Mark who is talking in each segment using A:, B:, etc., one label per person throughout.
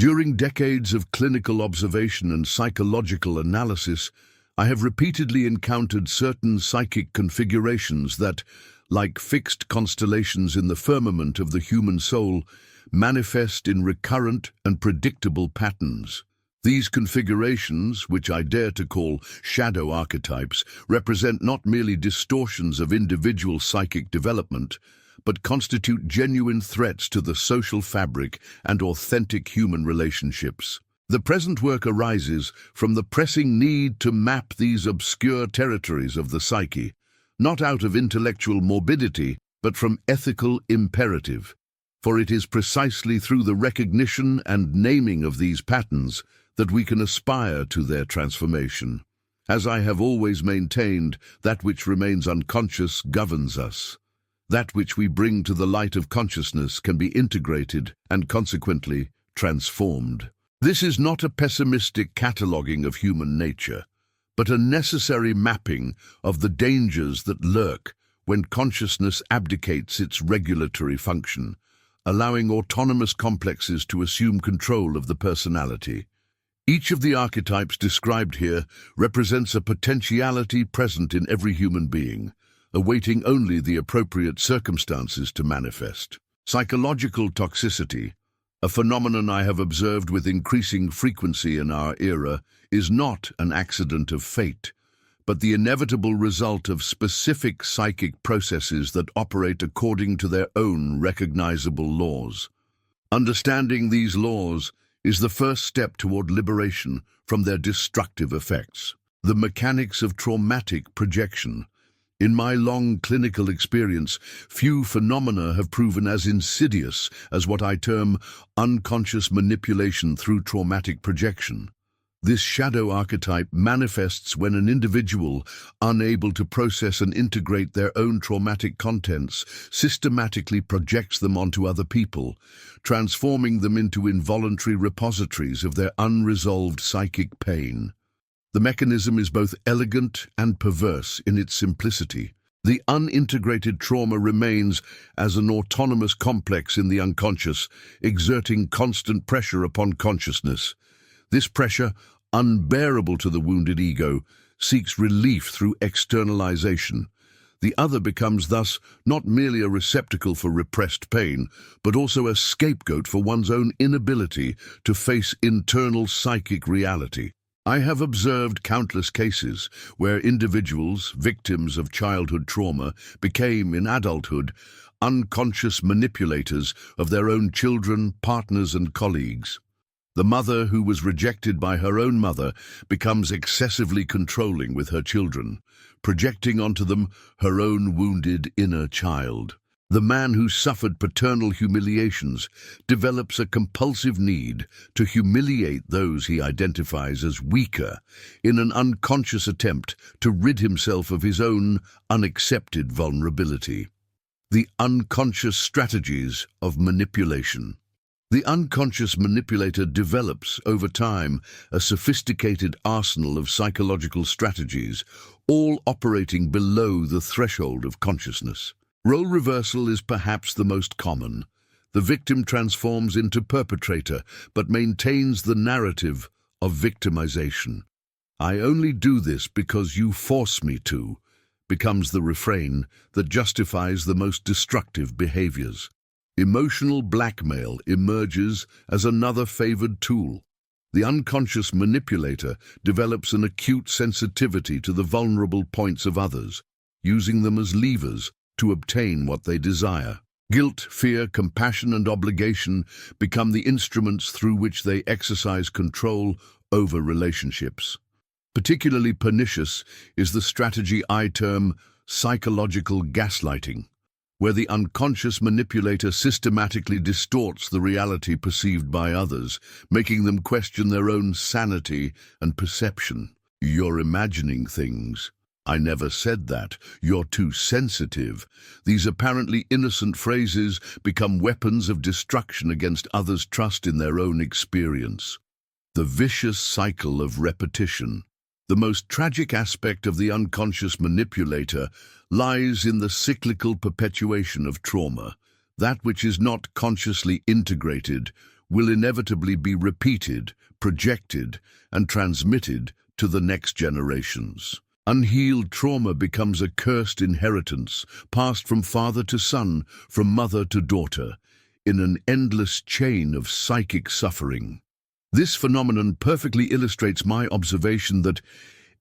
A: During decades of clinical observation and psychological analysis, I have repeatedly encountered certain psychic configurations that, like fixed constellations in the firmament of the human soul, manifest in recurrent and predictable patterns. These configurations, which I dare to call shadow archetypes, represent not merely distortions of individual psychic development, but constitute genuine threats to the social fabric and authentic human relationships. The present work arises from the pressing need to map these obscure territories of the psyche, not out of intellectual morbidity, but from ethical imperative. For it is precisely through the recognition and naming of these patterns that we can aspire to their transformation. As I have always maintained, that which remains unconscious governs us. That which we bring to the light of consciousness can be integrated and consequently transformed. This is not a pessimistic cataloguing of human nature, but a necessary mapping of the dangers that lurk when consciousness abdicates its regulatory function, allowing autonomous complexes to assume control of the personality. Each of the archetypes described here represents a potentiality present in every human being, awaiting only the appropriate circumstances to manifest. Psychological toxicity, a phenomenon I have observed with increasing frequency in our era, is not an accident of fate, but the inevitable result of specific psychic processes that operate according to their own recognizable laws. Understanding these laws is the first step toward liberation from their destructive effects. The mechanics of traumatic projection. In my long clinical experience, few phenomena have proven as insidious as what I term unconscious manipulation through traumatic projection. This shadow archetype manifests when an individual, unable to process and integrate their own traumatic contents, systematically projects them onto other people, transforming them into involuntary repositories of their unresolved psychic pain. The mechanism is both elegant and perverse in its simplicity. The unintegrated trauma remains as an autonomous complex in the unconscious, exerting constant pressure upon consciousness. This pressure, unbearable to the wounded ego, seeks relief through externalization. The other becomes thus not merely a receptacle for repressed pain, but also a scapegoat for one's own inability to face internal psychic reality. I have observed countless cases where individuals, victims of childhood trauma, became, in adulthood, unconscious manipulators of their own children, partners, and colleagues. The mother who was rejected by her own mother becomes excessively controlling with her children, projecting onto them her own wounded inner child. The man who suffered paternal humiliations develops a compulsive need to humiliate those he identifies as weaker in an unconscious attempt to rid himself of his own unaccepted vulnerability. The unconscious strategies of manipulation. The unconscious manipulator develops, over time, a sophisticated arsenal of psychological strategies, all operating below the threshold of consciousness. Role reversal is perhaps the most common. The victim transforms into perpetrator, but maintains the narrative of victimization. "I only do this because you force me to," becomes the refrain that justifies the most destructive behaviors. Emotional blackmail emerges as another favored tool. The unconscious manipulator develops an acute sensitivity to the vulnerable points of others, using them as levers to obtain what they desire. Guilt, fear, compassion, and obligation become the instruments through which they exercise control over relationships. Particularly pernicious is the strategy I term psychological gaslighting, where the unconscious manipulator systematically distorts the reality perceived by others, making them question their own sanity and perception. "You're imagining things. I never said that. You're too sensitive." These apparently innocent phrases become weapons of destruction against others' trust in their own experience. The vicious cycle of repetition. The most tragic aspect of the unconscious manipulator lies in the cyclical perpetuation of trauma. That which is not consciously integrated will inevitably be repeated, projected, and transmitted to the next generations. Unhealed trauma becomes a cursed inheritance, passed from father to son, from mother to daughter, in an endless chain of psychic suffering. This phenomenon perfectly illustrates my observation that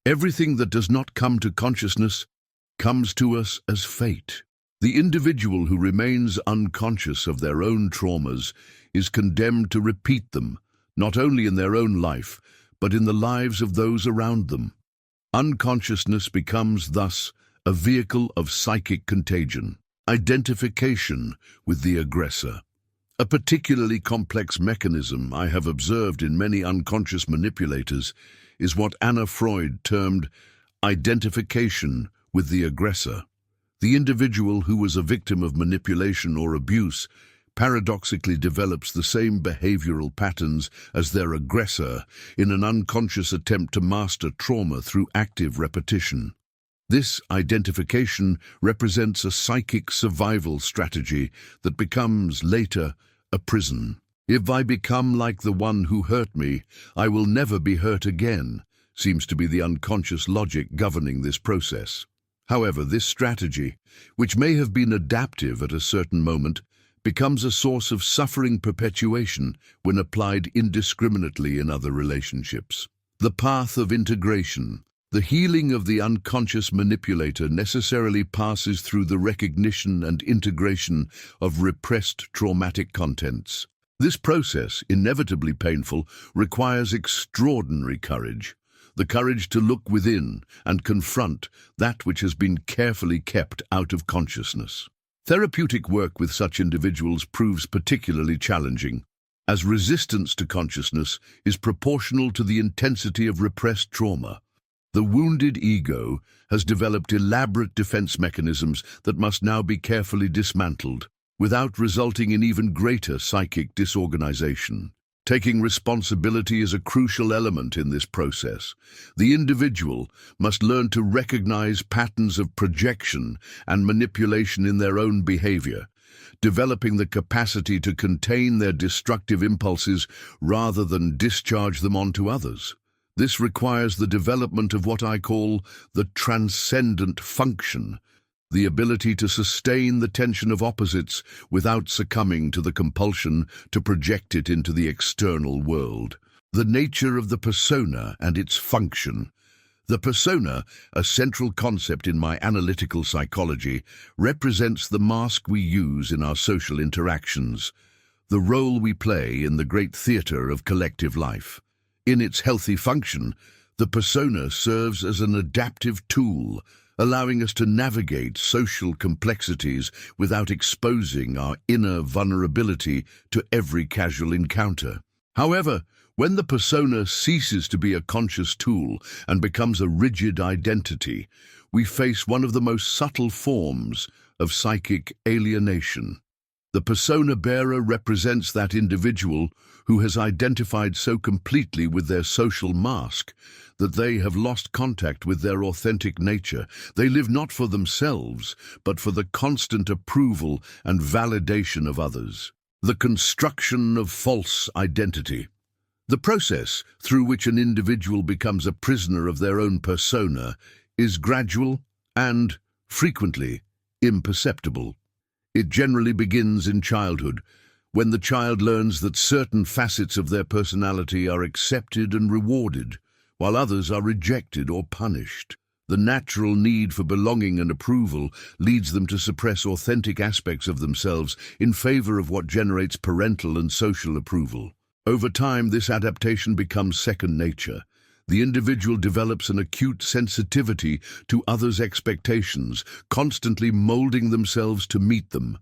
A: everything that does not come to consciousness comes to us as fate. The individual who remains unconscious of their own traumas is condemned to repeat them, not only in their own life, but in the lives of those around them. Unconsciousness becomes, thus, a vehicle of psychic contagion, identification with the aggressor. A particularly complex mechanism I have observed in many unconscious manipulators is what Anna Freud termed identification with the aggressor. The individual who was a victim of manipulation or abuse paradoxically develops the same behavioral patterns as their aggressor in an unconscious attempt to master trauma through active repetition. This identification represents a psychic survival strategy that becomes, later, a prison. If I become like the one who hurt me, I will never be hurt again, seems to be the unconscious logic governing this process. However, this strategy, which may have been adaptive at a certain moment, becomes a source of suffering perpetuation when applied indiscriminately in other relationships. The path of integration. The healing of the unconscious manipulator necessarily passes through the recognition and integration of repressed traumatic contents. This process, inevitably painful, requires extraordinary courage. The courage to look within and confront that which has been carefully kept out of consciousness. Therapeutic work with such individuals proves particularly challenging, as resistance to consciousness is proportional to the intensity of repressed trauma. The wounded ego has developed elaborate defense mechanisms that must now be carefully dismantled, without resulting in even greater psychic disorganization. Taking responsibility is a crucial element in this process. The individual must learn to recognize patterns of projection and manipulation in their own behavior, developing the capacity to contain their destructive impulses rather than discharge them onto others. This requires the development of what I call the transcendent function, the ability to sustain the tension of opposites without succumbing to the compulsion to project it into the external world. The nature of the persona and its function. The persona, a central concept in my analytical psychology, represents the mask we use in our social interactions, the role we play in the great theater of collective life. In its healthy function, the persona serves as an adaptive tool, allowing us to navigate social complexities without exposing our inner vulnerability to every casual encounter. However, when the persona ceases to be a conscious tool and becomes a rigid identity, we face one of the most subtle forms of psychic alienation. The persona bearer represents that individual who has identified so completely with their social mask that they have lost contact with their authentic nature. They live not for themselves, but for the constant approval and validation of others. The construction of false identity. The process through which an individual becomes a prisoner of their own persona is gradual and, frequently, imperceptible. It generally begins in childhood, when the child learns that certain facets of their personality are accepted and rewarded, while others are rejected or punished. The natural need for belonging and approval leads them to suppress authentic aspects of themselves in favor of what generates parental and social approval. Over time, this adaptation becomes second nature. The individual develops an acute sensitivity to others' expectations, constantly molding themselves to meet them.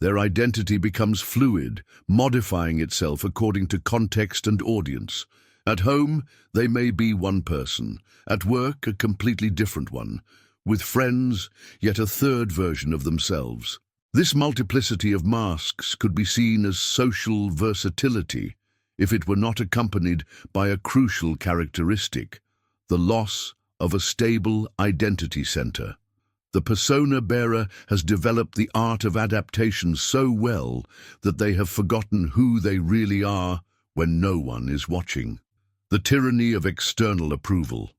A: Their identity becomes fluid, modifying itself according to context and audience. At home, they may be one person. At work, a completely different one. With friends, yet a third version of themselves. This multiplicity of masks could be seen as social versatility, if it were not accompanied by a crucial characteristic, the loss of a stable identity center. The persona bearer has developed the art of adaptation so well that they have forgotten who they really are when no one is watching. The tyranny of external approval.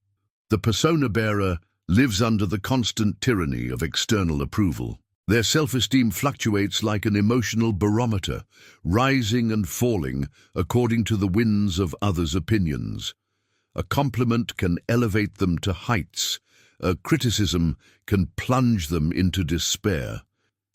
A: The persona bearer lives under the constant tyranny of external approval. Their self-esteem fluctuates like an emotional barometer, rising and falling according to the winds of others' opinions. A compliment can elevate them to heights. A criticism can plunge them into despair.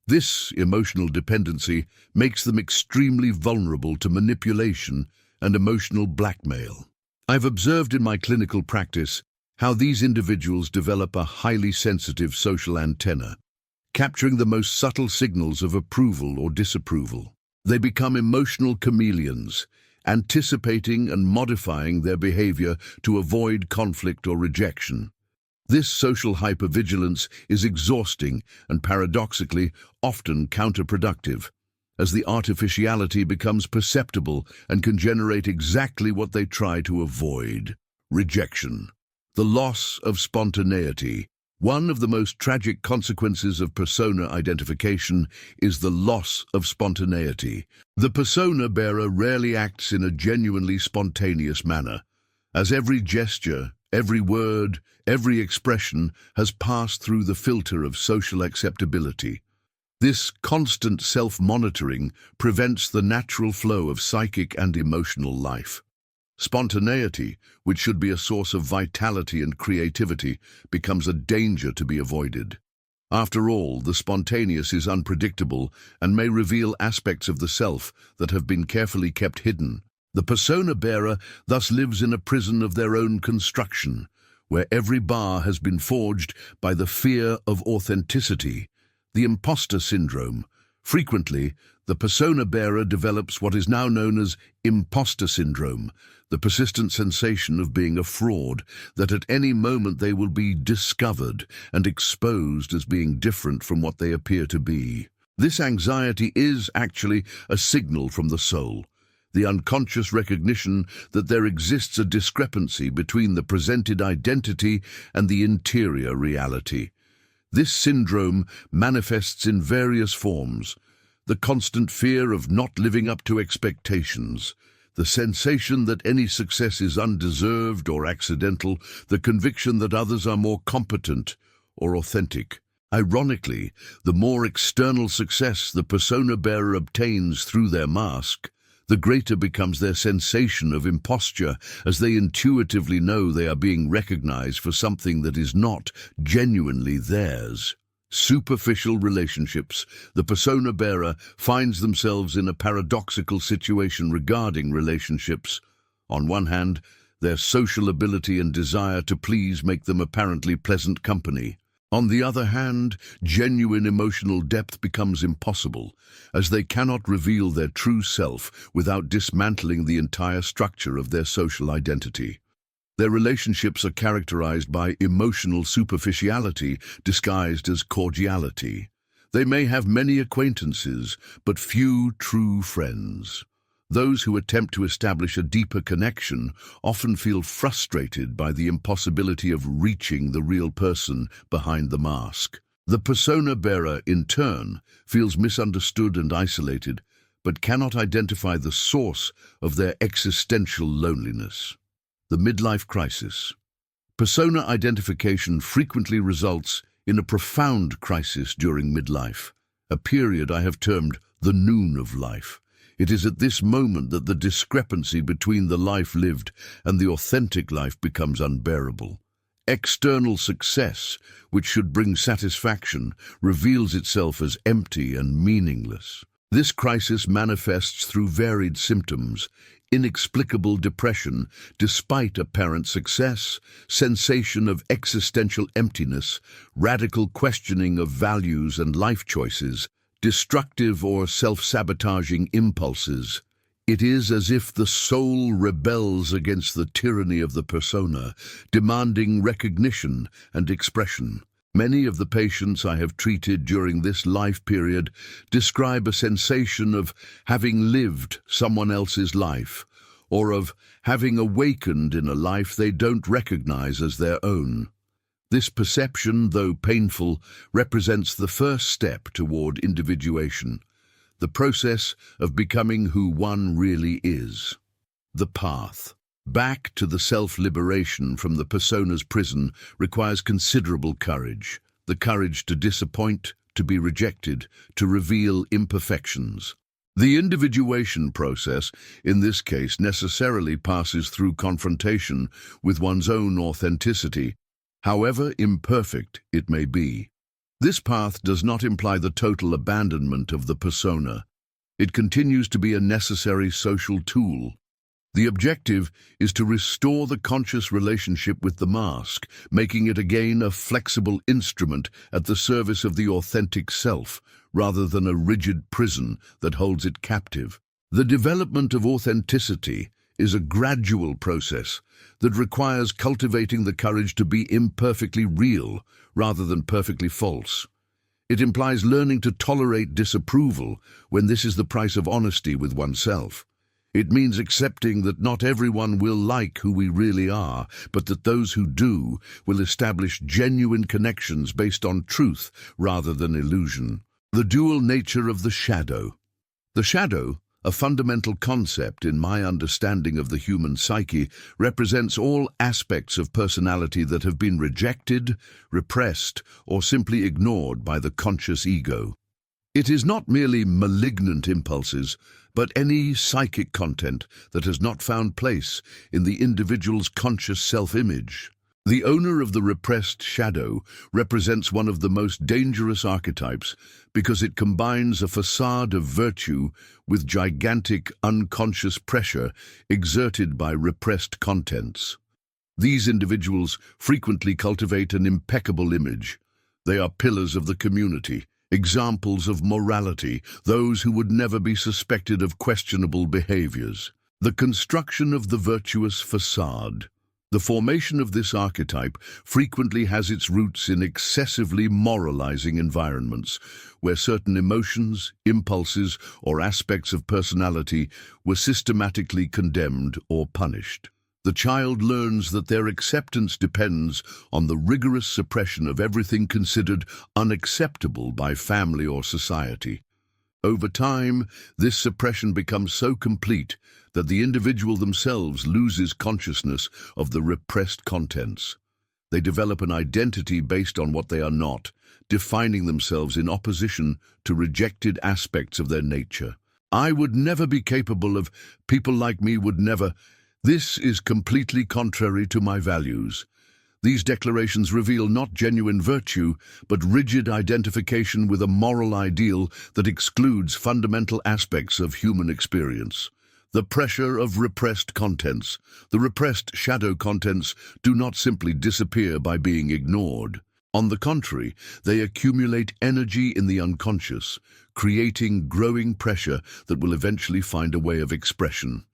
A: This emotional dependency makes them extremely vulnerable to manipulation and emotional blackmail. I've observed in my clinical practice how these individuals develop a highly sensitive social antenna, capturing the most subtle signals of approval or disapproval. They become emotional chameleons, anticipating and modifying their behavior to avoid conflict or rejection. This social hypervigilance is exhausting and paradoxically often counterproductive, as the artificiality becomes perceptible and can generate exactly what they try to avoid: rejection. The loss of spontaneity. One of the most tragic consequences of persona identification is the loss of spontaneity. The persona bearer rarely acts in a genuinely spontaneous manner, as every gesture, every word, every expression has passed through the filter of social acceptability. This constant self-monitoring prevents the natural flow of psychic and emotional life. Spontaneity, which should be a source of vitality and creativity, becomes a danger to be avoided. After all, the spontaneous is unpredictable and may reveal aspects of the self that have been carefully kept hidden. The persona bearer thus lives in a prison of their own construction, where every bar has been forged by the fear of authenticity. The imposter syndrome. Frequently, the persona bearer develops what is now known as imposter syndrome, the persistent sensation of being a fraud, that at any moment they will be discovered and exposed as being different from what they appear to be. This anxiety is actually a signal from the soul, the unconscious recognition that there exists a discrepancy between the presented identity and the interior reality. This syndrome manifests in various forms: the constant fear of not living up to expectations, the sensation that any success is undeserved or accidental, the conviction that others are more competent or authentic. Ironically, the more external success the persona bearer obtains through their mask, the greater becomes their sensation of imposture, as they intuitively know they are being recognized for something that is not genuinely theirs. Superficial relationships. The persona bearer finds themselves in a paradoxical situation regarding relationships. On one hand, their social ability and desire to please make them apparently pleasant company. On the other hand, genuine emotional depth becomes impossible, as they cannot reveal their true self without dismantling the entire structure of their social identity. Their relationships are characterized by emotional superficiality disguised as cordiality. They may have many acquaintances, but few true friends. Those who attempt to establish a deeper connection often feel frustrated by the impossibility of reaching the real person behind the mask. The persona bearer, in turn, feels misunderstood and isolated, but cannot identify the source of their existential loneliness. The midlife crisis. Persona identification frequently results in a profound crisis during midlife, a period I have termed the noon of life. It is at this moment that the discrepancy between the life lived and the authentic life becomes unbearable. External success, which should bring satisfaction, reveals itself as empty and meaningless. This crisis manifests through varied symptoms: inexplicable depression despite apparent success, sensation of existential emptiness, radical questioning of values and life choices, destructive or self-sabotaging impulses. It is as if the soul rebels against the tyranny of the persona, demanding recognition and expression. Many of the patients I have treated during this life period describe a sensation of having lived someone else's life, or of having awakened in a life they don't recognize as their own. This perception, though painful, represents the first step toward individuation, the process of becoming who one really is. The path back to the self-liberation from the persona's prison requires considerable courage, the courage to disappoint, to be rejected, to reveal imperfections. The individuation process, in this case, necessarily passes through confrontation with one's own authenticity, however imperfect it may be. This path does not imply the total abandonment of the persona. It continues to be a necessary social tool. The objective is to restore the conscious relationship with the mask, making it again a flexible instrument at the service of the authentic self, rather than a rigid prison that holds it captive. The development of authenticity is a gradual process that requires cultivating the courage to be imperfectly real rather than perfectly false. It implies learning to tolerate disapproval when this is the price of honesty with oneself. It means accepting that not everyone will like who we really are, but that those who do will establish genuine connections based on truth rather than illusion. The dual nature of the shadow. The shadow, a fundamental concept in my understanding of the human psyche, represents all aspects of personality that have been rejected, repressed, or simply ignored by the conscious ego. It is not merely malignant impulses, but any psychic content that has not found place in the individual's conscious self-image. The owner of the repressed shadow represents one of the most dangerous archetypes because it combines a facade of virtue with gigantic unconscious pressure exerted by repressed contents. These individuals frequently cultivate an impeccable image. They are pillars of the community, examples of morality, those who would never be suspected of questionable behaviors. The construction of the virtuous facade. The formation of this archetype frequently has its roots in excessively moralizing environments, where certain emotions, impulses, or aspects of personality were systematically condemned or punished. The child learns that their acceptance depends on the rigorous suppression of everything considered unacceptable by family or society. Over time, this suppression becomes so complete that the individual themselves loses consciousness of the repressed contents. They develop an identity based on what they are not, defining themselves in opposition to rejected aspects of their nature. I would never be capable of, people like me would never. This is completely contrary to my values. These declarations reveal not genuine virtue, but rigid identification with a moral ideal that excludes fundamental aspects of human experience. The pressure of repressed contents. The repressed shadow contents do not simply disappear by being ignored. On the contrary, they accumulate energy in the unconscious, creating growing pressure that will eventually find a way of expression.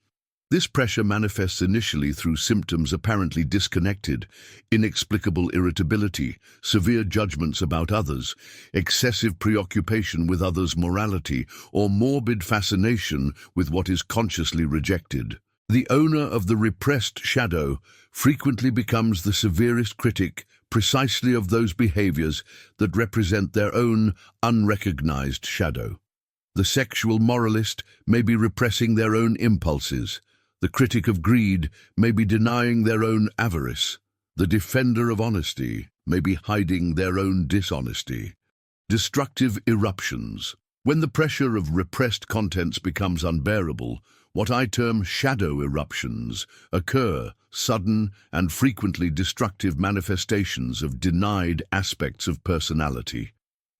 A: This pressure manifests initially through symptoms apparently disconnected: inexplicable irritability, severe judgments about others, excessive preoccupation with others' morality, or morbid fascination with what is consciously rejected. The owner of the repressed shadow frequently becomes the severest critic precisely of those behaviors that represent their own unrecognized shadow. The sexual moralist may be repressing their own impulses. The critic of greed may be denying their own avarice. The defender of honesty may be hiding their own dishonesty. Destructive eruptions. When the pressure of repressed contents becomes unbearable, what I term shadow eruptions occur, sudden and frequently destructive manifestations of denied aspects of personality.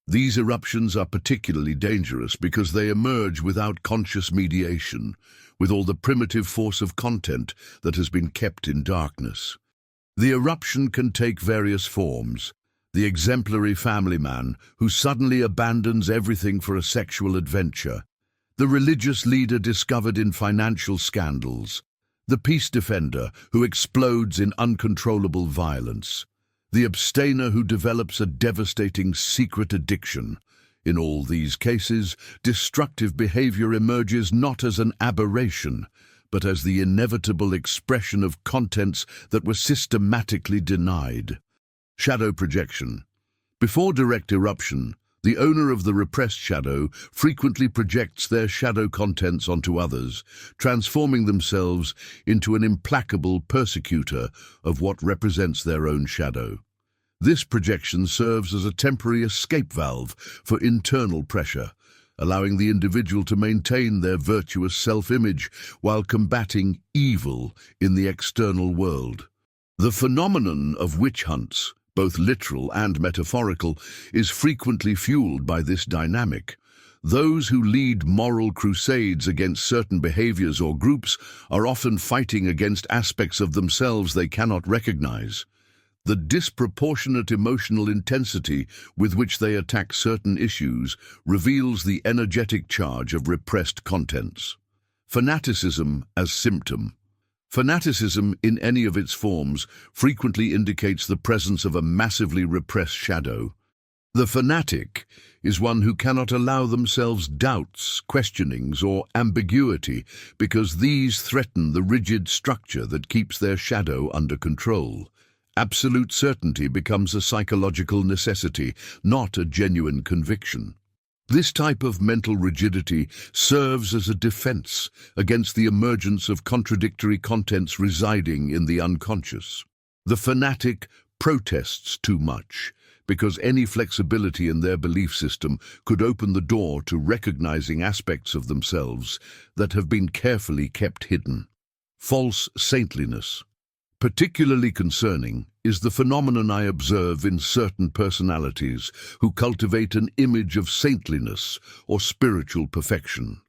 A: These eruptions are particularly dangerous because they emerge without conscious mediation, with all the primitive force of content that has been kept in darkness. The eruption can take various forms. The exemplary family man who suddenly abandons everything for a sexual adventure. The religious leader discovered in financial scandals. The peace defender who explodes in uncontrollable violence. The abstainer who develops a devastating secret addiction. In all these cases, destructive behavior emerges not as an aberration, but as the inevitable expression of contents that were systematically denied. Shadow projection. Before direct eruption, the owner of the repressed shadow frequently projects their shadow contents onto others, transforming themselves into an implacable persecutor of what represents their own shadow. This projection serves as a temporary escape valve for internal pressure, allowing the individual to maintain their virtuous self-image while combating evil in the external world. The phenomenon of witch hunts, both literal and metaphorical, is frequently fueled by this dynamic. Those who lead moral crusades against certain behaviors or groups are often fighting against aspects of themselves they cannot recognize. The disproportionate emotional intensity with which they attack certain issues reveals the energetic charge of repressed contents. Fanaticism as symptom. Fanaticism, in any of its forms, frequently indicates the presence of a massively repressed shadow. The fanatic is one who cannot allow themselves doubts, questionings, or ambiguity because these threaten the rigid structure that keeps their shadow under control. Absolute certainty becomes a psychological necessity, not a genuine conviction. This type of mental rigidity serves as a defense against the emergence of contradictory contents residing in the unconscious. The fanatic protests too much because any flexibility in their belief system could open the door to recognizing aspects of themselves that have been carefully kept hidden. False saintliness. Particularly concerning is the phenomenon I observe in certain personalities who cultivate an image of saintliness or spiritual perfection.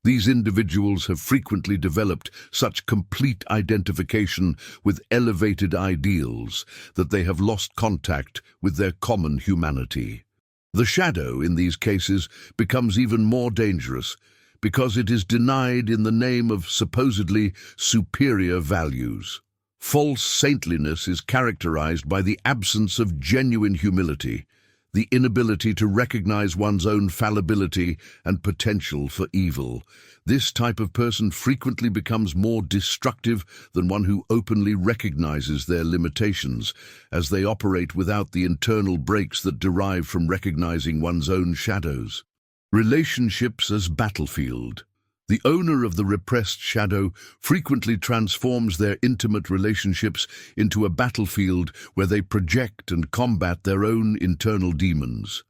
A: These individuals have frequently developed such complete identification with elevated ideals that they have lost contact with their common humanity. The shadow, in these cases, becomes even more dangerous because it is denied in the name of supposedly superior values. False saintliness is characterized by the absence of genuine humility, the inability to recognize one's own fallibility and potential for evil. This type of person frequently becomes more destructive than one who openly recognizes their limitations, as they operate without the internal brakes that derive from recognizing one's own shadows. Relationships as battlefield. The owner of the repressed shadow frequently transforms their intimate relationships into a battlefield where they project and combat their own internal demons.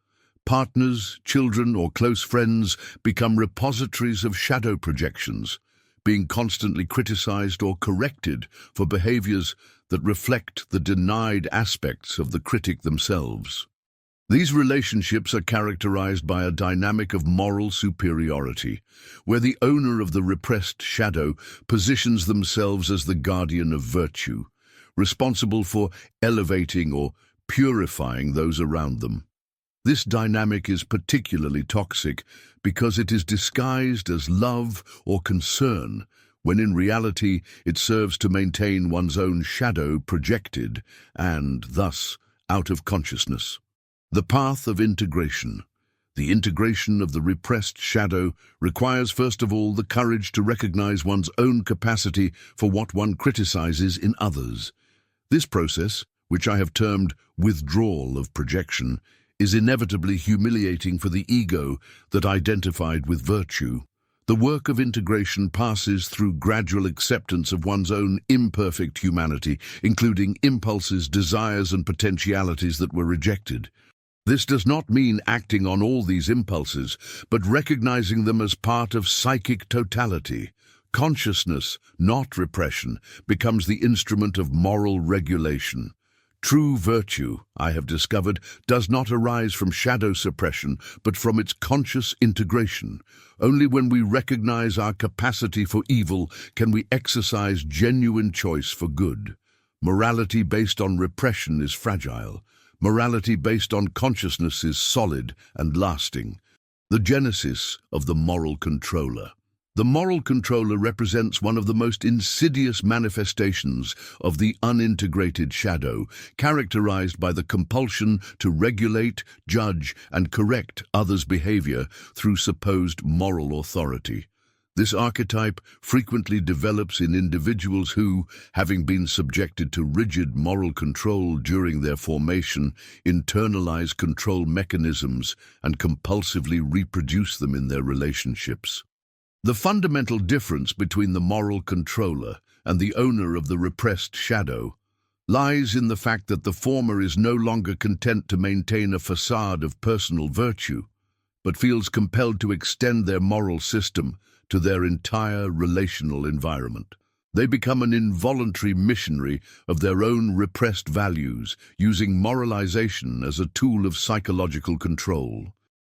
A: Partners, children, or close friends become repositories of shadow projections, being constantly criticized or corrected for behaviors that reflect the denied aspects of the critic themselves. These relationships are characterized by a dynamic of moral superiority, where the owner of the repressed shadow positions themselves as the guardian of virtue, responsible for elevating or purifying those around them. This dynamic is particularly toxic because it is disguised as love or concern, when in reality it serves to maintain one's own shadow projected and, thus, out of consciousness. The path of integration. The integration of the repressed shadow requires first of all the courage to recognize one's own capacity for what one criticizes in others. This process, which I have termed withdrawal of projection, is inevitably humiliating for the ego that identified with virtue. The work of integration passes through gradual acceptance of one's own imperfect humanity, including impulses, desires, and potentialities that were rejected. This does not mean acting on all these impulses, but recognizing them as part of psychic totality. Consciousness, not repression, becomes the instrument of moral regulation. True virtue, I have discovered, does not arise from shadow suppression, but from its conscious integration. Only when we recognize our capacity for evil can we exercise genuine choice for good. Morality based on repression is fragile. Morality based on consciousness is solid and lasting. The genesis of the moral controller. The moral controller represents one of the most insidious manifestations of the unintegrated shadow, characterized by the compulsion to regulate, judge, and correct others' behavior through supposed moral authority. This archetype frequently develops in individuals who, having been subjected to rigid moral control during their formation, internalize control mechanisms and compulsively reproduce them in their relationships. The fundamental difference between the moral controller and the owner of the repressed shadow lies in the fact that the former is no longer content to maintain a facade of personal virtue, but feels compelled to extend their moral system to their entire relational environment. They become an involuntary missionary of their own repressed values, using moralization as a tool of psychological control.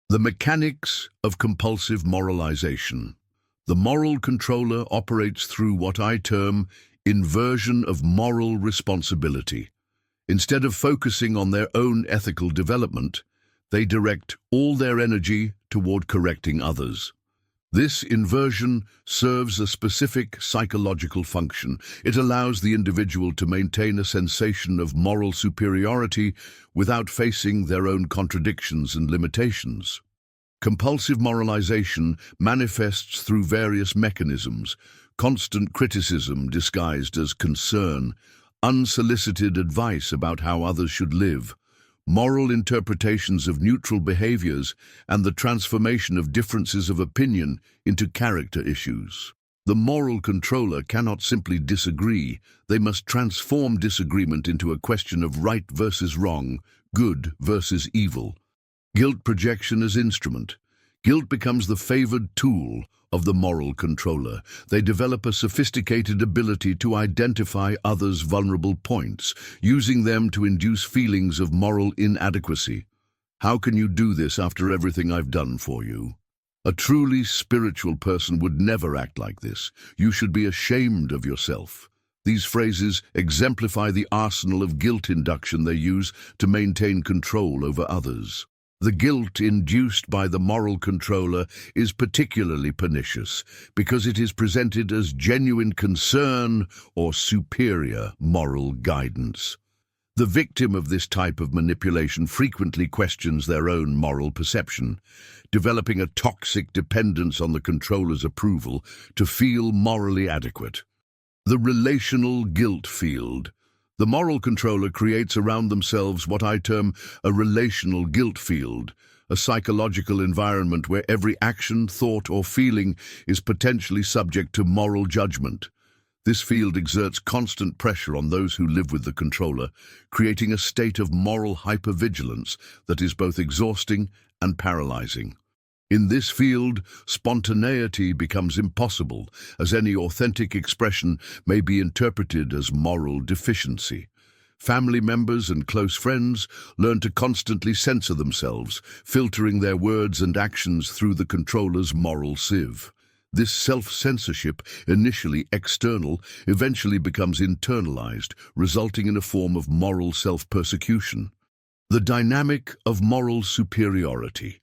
A: The mechanics of compulsive moralization. The moral controller operates through what I term inversion of moral responsibility. Instead of focusing on their own ethical development, they direct all their energy toward correcting others. This inversion serves a specific psychological function. It allows the individual to maintain a sensation of moral superiority without facing their own contradictions and limitations. Compulsive moralization manifests through various mechanisms: constant criticism disguised as concern, unsolicited advice about how others should live, moral interpretations of neutral behaviors, and the transformation of differences of opinion into character issues. The moral controller cannot simply disagree. They must transform disagreement into a question of right versus wrong, good versus evil. Guilt projection as instrument. Guilt becomes the favored tool of the moral controller. They develop a sophisticated ability to identify others' vulnerable points, using them to induce feelings of moral inadequacy. How can you do this after everything I've done for you? A truly spiritual person would never act like this. You should be ashamed of yourself. These phrases exemplify the arsenal of guilt induction they use to maintain control over others. The guilt induced by the moral controller is particularly pernicious because it is presented as genuine concern or superior moral guidance. The victim of this type of manipulation frequently questions their own moral perception, developing a toxic dependence on the controller's approval to feel morally adequate. The relational guilt field. The moral controller creates around themselves what I term a relational guilt field, a psychological environment where every action, thought, or feeling is potentially subject to moral judgment. This field exerts constant pressure on those who live with the controller, creating a state of moral hypervigilance that is both exhausting and paralyzing. In this field, spontaneity becomes impossible, as any authentic expression may be interpreted as moral deficiency. Family members and close friends learn to constantly censor themselves, filtering their words and actions through the controller's moral sieve. This self-censorship, initially external, eventually becomes internalized, resulting in a form of moral self-persecution. The dynamic of moral superiority.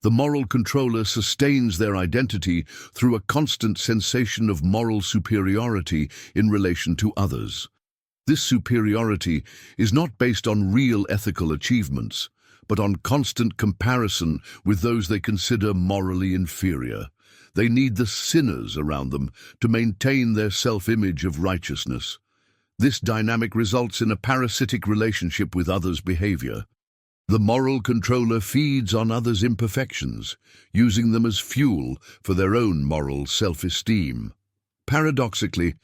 A: The moral controller sustains their identity through a constant sensation of moral superiority in relation to others. This superiority is not based on real ethical achievements, but on constant comparison with those they consider morally inferior. They need the sinners around them to maintain their self-image of righteousness. This dynamic results in a parasitic relationship with others' behavior. The moral controller feeds on others' imperfections, using them as fuel for their own moral self-esteem. Paradoxically,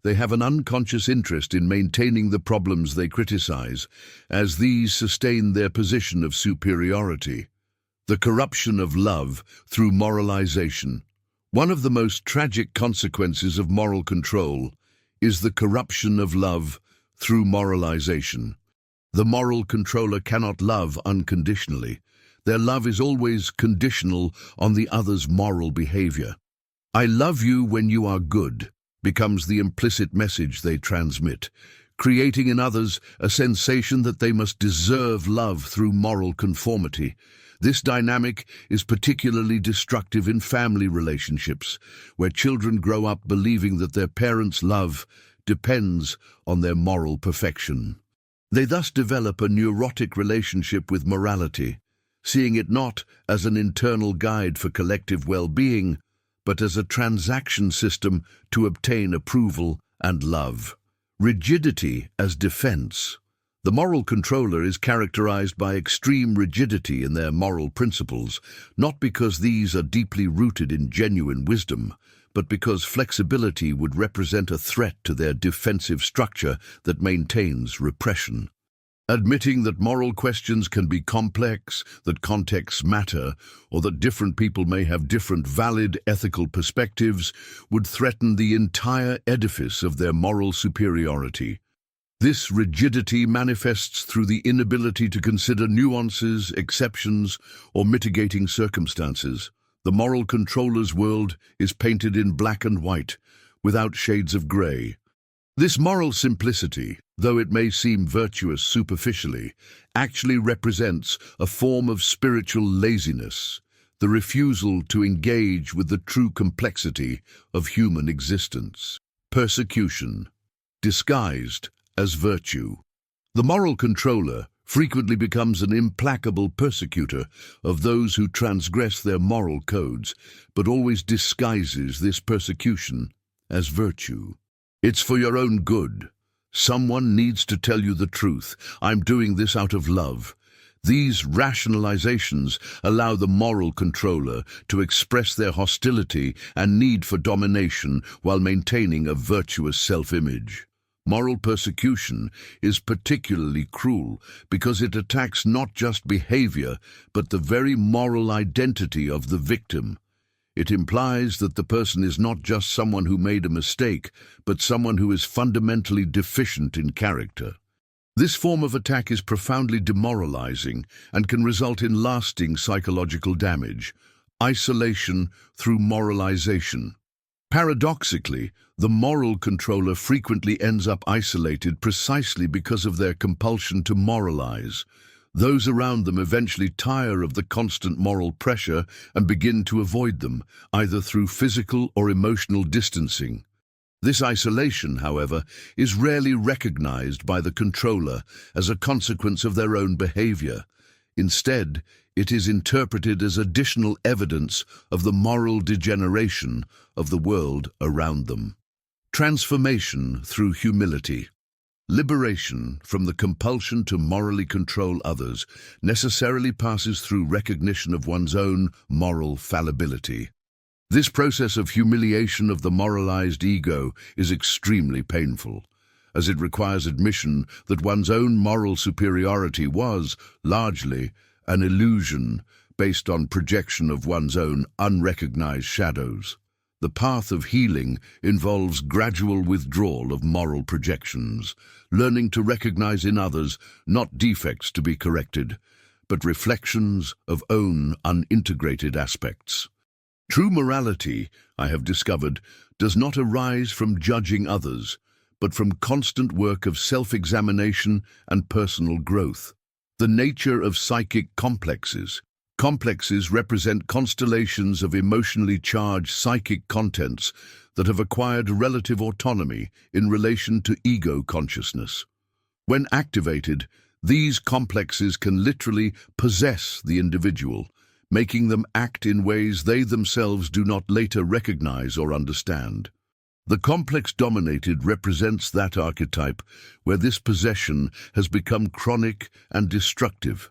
A: they have an unconscious interest in maintaining the problems they criticize, as these sustain their position of superiority. The corruption of love through moralization. One of the most tragic consequences of moral control is the corruption of love through moralization. The moral controller cannot love unconditionally. Their love is always conditional on the other's moral behavior. "I love you when you are good" becomes the implicit message they transmit, creating in others a sensation that they must deserve love through moral conformity. This dynamic is particularly destructive in family relationships, where children grow up believing that their parents' love depends on their moral perfection. They thus develop a neurotic relationship with morality, seeing it not as an internal guide for collective well-being, but as a transaction system to obtain approval and love. Rigidity as defense. The moral controller is characterized by extreme rigidity in their moral principles, not because these are deeply rooted in genuine wisdom, but because flexibility would represent a threat to their defensive structure that maintains repression. Admitting that moral questions can be complex, that contexts matter, or that different people may have different valid ethical perspectives would threaten the entire edifice of their moral superiority. This rigidity manifests through the inability to consider nuances, exceptions, or mitigating circumstances. The moral controller's world is painted in black and white, without shades of grey. This moral simplicity, though it may seem virtuous superficially, actually represents a form of spiritual laziness, the refusal to engage with the true complexity of human existence. Persecution, disguised as virtue. The moral controller frequently becomes an implacable persecutor of those who transgress their moral codes, but always disguises this persecution as virtue. It's for your own good. Someone needs to tell you the truth. I'm doing this out of love. These rationalizations allow the moral controller to express their hostility and need for domination while maintaining a virtuous self-image. Moral persecution is particularly cruel because it attacks not just behavior, but the very moral identity of the victim. It implies that the person is not just someone who made a mistake, but someone who is fundamentally deficient in character. This form of attack is profoundly demoralizing and can result in lasting psychological damage. Isolation through moralization. Paradoxically, the moral controller frequently ends up isolated precisely because of their compulsion to moralize. Those around them eventually tire of the constant moral pressure and begin to avoid them, either through physical or emotional distancing. This isolation, however, is rarely recognized by the controller as a consequence of their own behavior. Instead, it is interpreted as additional evidence of the moral degeneration of the world around them. Transformation through humility. Liberation from the compulsion to morally control others necessarily passes through recognition of one's own moral fallibility. This process of humiliation of the moralized ego is extremely painful, as it requires admission that one's own moral superiority was, largely, an illusion based on projection of one's own unrecognized shadows. The path of healing involves gradual withdrawal of moral projections, learning to recognize in others not defects to be corrected, but reflections of own unintegrated aspects. True morality, I have discovered, does not arise from judging others, but from constant work of self-examination and personal growth. The nature of psychic complexes. Complexes represent constellations of emotionally charged psychic contents that have acquired relative autonomy in relation to ego consciousness. When activated, these complexes can literally possess the individual, making them act in ways they themselves do not later recognize or understand. The complex dominated represents that archetype where this possession has become chronic and destructive.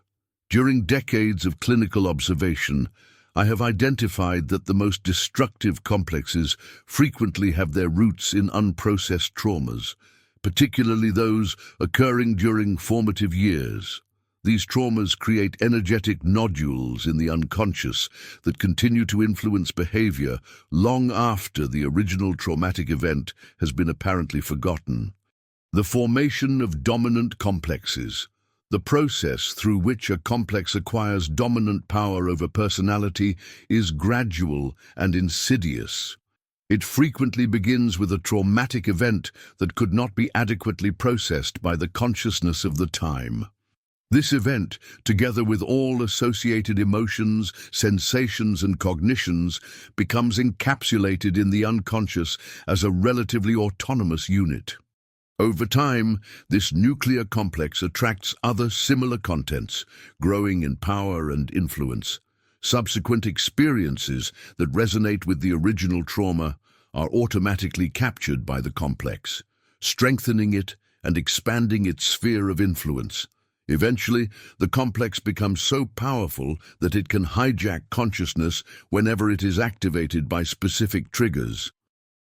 A: During decades of clinical observation, I have identified that the most destructive complexes frequently have their roots in unprocessed traumas, particularly those occurring during formative years. These traumas create energetic nodules in the unconscious that continue to influence behavior long after the original traumatic event has been apparently forgotten. The formation of dominant complexes. The process through which a complex acquires dominant power over personality is gradual and insidious. It frequently begins with a traumatic event that could not be adequately processed by the consciousness of the time. This event, together with all associated emotions, sensations, and cognitions, becomes encapsulated in the unconscious as a relatively autonomous unit. Over time, this nuclear complex attracts other similar contents, growing in power and influence. Subsequent experiences that resonate with the original trauma are automatically captured by the complex, strengthening it and expanding its sphere of influence. Eventually, the complex becomes so powerful that it can hijack consciousness whenever it is activated by specific triggers.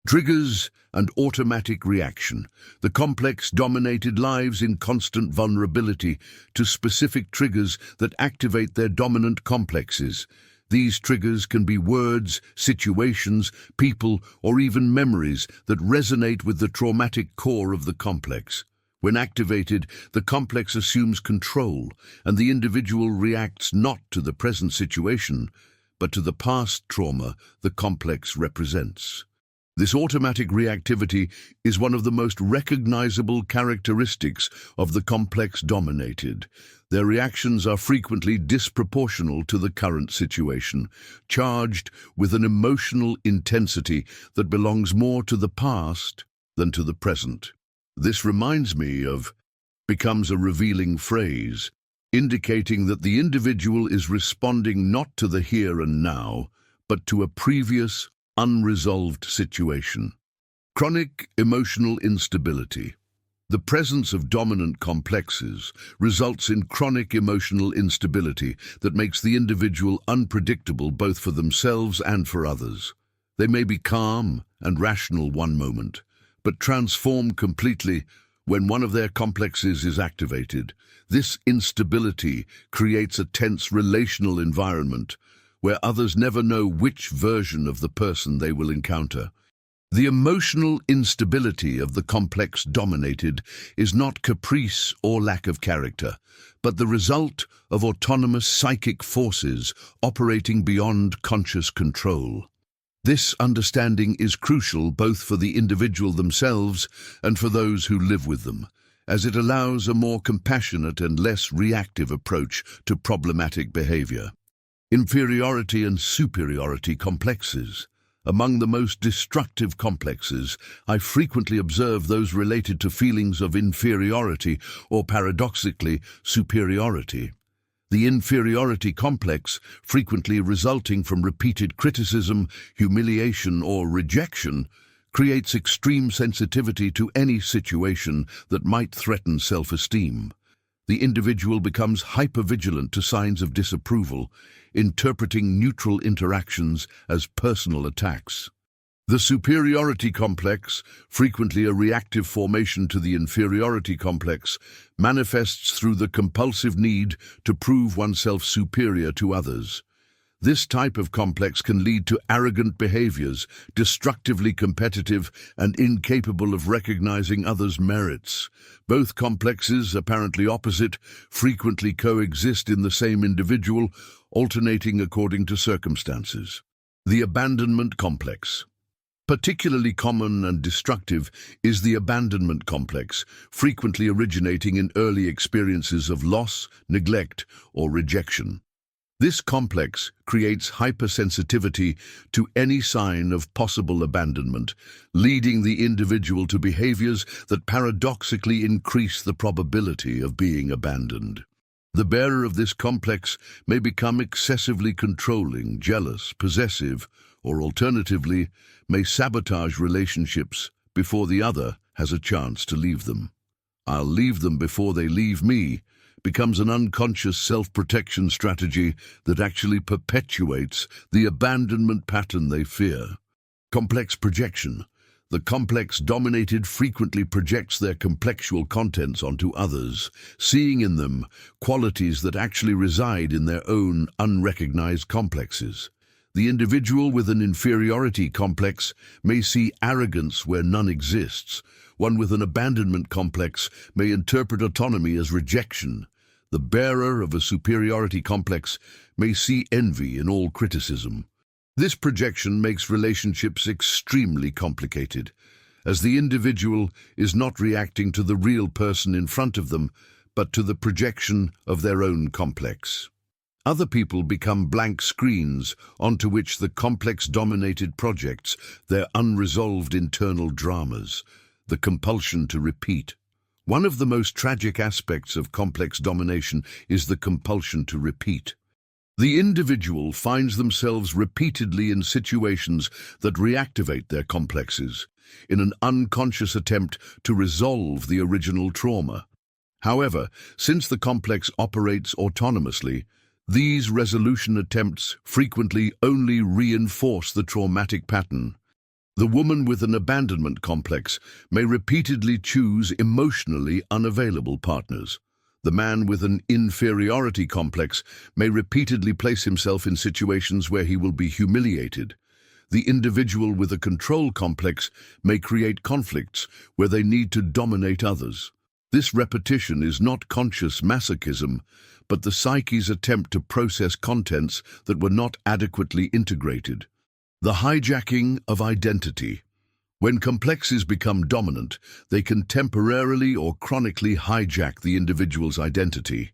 A: Triggers and automatic reaction. The complex dominated lives in constant vulnerability to specific triggers that activate their dominant complexes. These triggers can be words, situations, people, or even memories that resonate with the traumatic core of the complex. When activated, the complex assumes control, and the individual reacts not to the present situation, but to the past trauma the complex represents. This automatic reactivity is one of the most recognizable characteristics of the complex dominated. Their reactions are frequently disproportional to the current situation, charged with an emotional intensity that belongs more to the past than to the present. This reminds me of becomes a revealing phrase, indicating that the individual is responding not to the here and now, but to a previous, unresolved situation. Chronic emotional instability. The presence of dominant complexes results in chronic emotional instability that makes the individual unpredictable both for themselves and for others. They may be calm and rational one moment, but transform completely when one of their complexes is activated. This instability creates a tense relational environment where others never know which version of the person they will encounter. The emotional instability of the complex dominated is not caprice or lack of character, but the result of autonomous psychic forces operating beyond conscious control. This understanding is crucial both for the individual themselves and for those who live with them, as it allows a more compassionate and less reactive approach to problematic behavior. Inferiority and superiority complexes. Among the most destructive complexes, I frequently observe those related to feelings of inferiority or, paradoxically, superiority. The inferiority complex, frequently resulting from repeated criticism, humiliation, or rejection, creates extreme sensitivity to any situation that might threaten self-esteem. The individual becomes hypervigilant to signs of disapproval, interpreting neutral interactions as personal attacks. The superiority complex, frequently a reactive formation to the inferiority complex, manifests through the compulsive need to prove oneself superior to others. This type of complex can lead to arrogant behaviors, destructively competitive, and incapable of recognizing others' merits. Both complexes, apparently opposite, frequently coexist in the same individual, alternating according to circumstances. The abandonment complex. Particularly common and destructive is the abandonment complex, frequently originating in early experiences of loss, neglect, or rejection. This complex creates hypersensitivity to any sign of possible abandonment, leading the individual to behaviors that paradoxically increase the probability of being abandoned. The bearer of this complex may become excessively controlling, jealous, possessive, or alternatively, may sabotage relationships before the other has a chance to leave them. "I'll leave them before they leave me" becomes an unconscious self-protection strategy that actually perpetuates the abandonment pattern they fear. Complex projection. The complex dominated frequently projects their complexual contents onto others, seeing in them qualities that actually reside in their own unrecognized complexes. The individual with an inferiority complex may see arrogance where none exists. One with an abandonment complex may interpret autonomy as rejection. The bearer of a superiority complex may see envy in all criticism. This projection makes relationships extremely complicated, as the individual is not reacting to the real person in front of them, but to the projection of their own complex. Other people become blank screens onto which the complex dominated projects their unresolved internal dramas, the compulsion to repeat. One of the most tragic aspects of complex domination is the compulsion to repeat. The individual finds themselves repeatedly in situations that reactivate their complexes, in an unconscious attempt to resolve the original trauma. However, since the complex operates autonomously, these resolution attempts frequently only reinforce the traumatic pattern. The woman with an abandonment complex may repeatedly choose emotionally unavailable partners. The man with an inferiority complex may repeatedly place himself in situations where he will be humiliated. The individual with a control complex may create conflicts where they need to dominate others. This repetition is not conscious masochism, but the psyche's attempt to process contents that were not adequately integrated. The hijacking of identity. When complexes become dominant, they can temporarily or chronically hijack the individual's identity.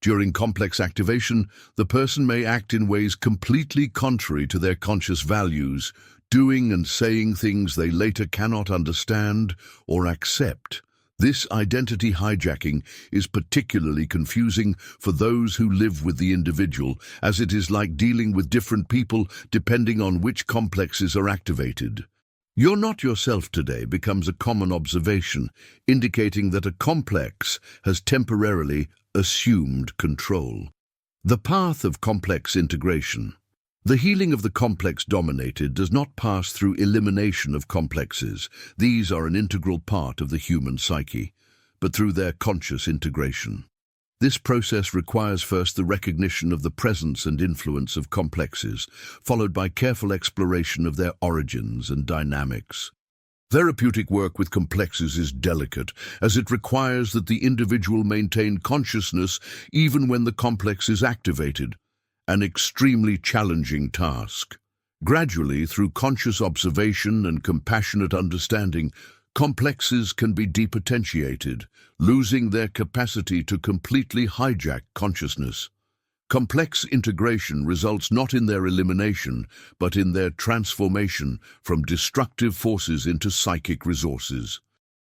A: During complex activation, the person may act in ways completely contrary to their conscious values, doing and saying things they later cannot understand or accept. This identity hijacking is particularly confusing for those who live with the individual, as it is like dealing with different people depending on which complexes are activated. "You're not yourself today" becomes a common observation, indicating that a complex has temporarily assumed control. The path of complex integration. The healing of the complex dominated does not pass through elimination of complexes. These are an integral part of the human psyche, but through their conscious integration. This process requires first the recognition of the presence and influence of complexes, followed by careful exploration of their origins and dynamics. Therapeutic work with complexes is delicate, as it requires that the individual maintain consciousness even when the complex is activated, an extremely challenging task. Gradually, through conscious observation and compassionate understanding, complexes can be depotentiated, losing their capacity to completely hijack consciousness. Complex integration results not in their elimination, but in their transformation from destructive forces into psychic resources.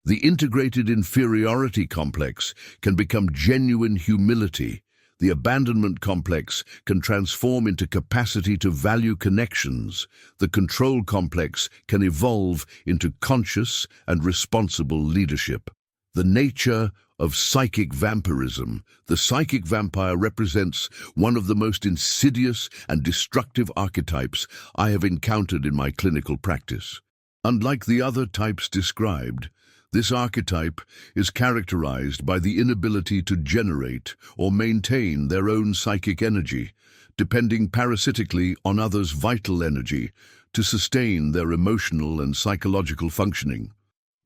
A: The integrated inferiority complex can become genuine humility. The abandonment complex can transform into capacity to value connections. The control complex can evolve into conscious and responsible leadership. The nature of psychic vampirism. The psychic vampire represents one of the most insidious and destructive archetypes I have encountered in my clinical practice. Unlike the other types described, this archetype is characterized by the inability to generate or maintain their own psychic energy, depending parasitically on others' vital energy to sustain their emotional and psychological functioning.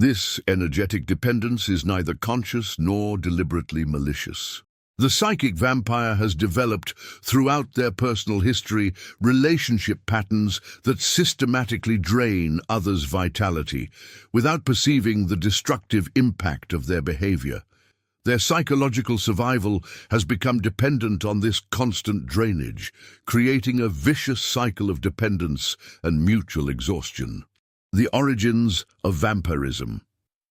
A: This energetic dependence is neither conscious nor deliberately malicious. The psychic vampire has developed, throughout their personal history, relationship patterns that systematically drain others' vitality, without perceiving the destructive impact of their behavior. Their psychological survival has become dependent on this constant drainage, creating a vicious cycle of dependence and mutual exhaustion. The origins of vampirism.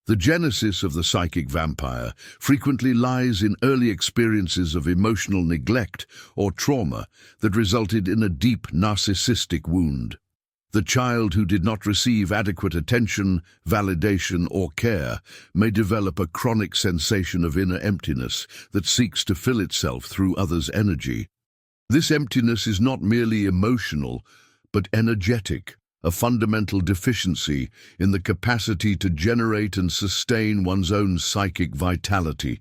A: The genesis of the psychic vampire frequently lies in early experiences of emotional neglect or trauma that resulted in a deep narcissistic wound. The child who did not receive adequate attention, validation, or care may develop a chronic sensation of inner emptiness that seeks to fill itself through others' energy. This emptiness is not merely emotional, but energetic, a fundamental deficiency in the capacity to generate and sustain one's own psychic vitality.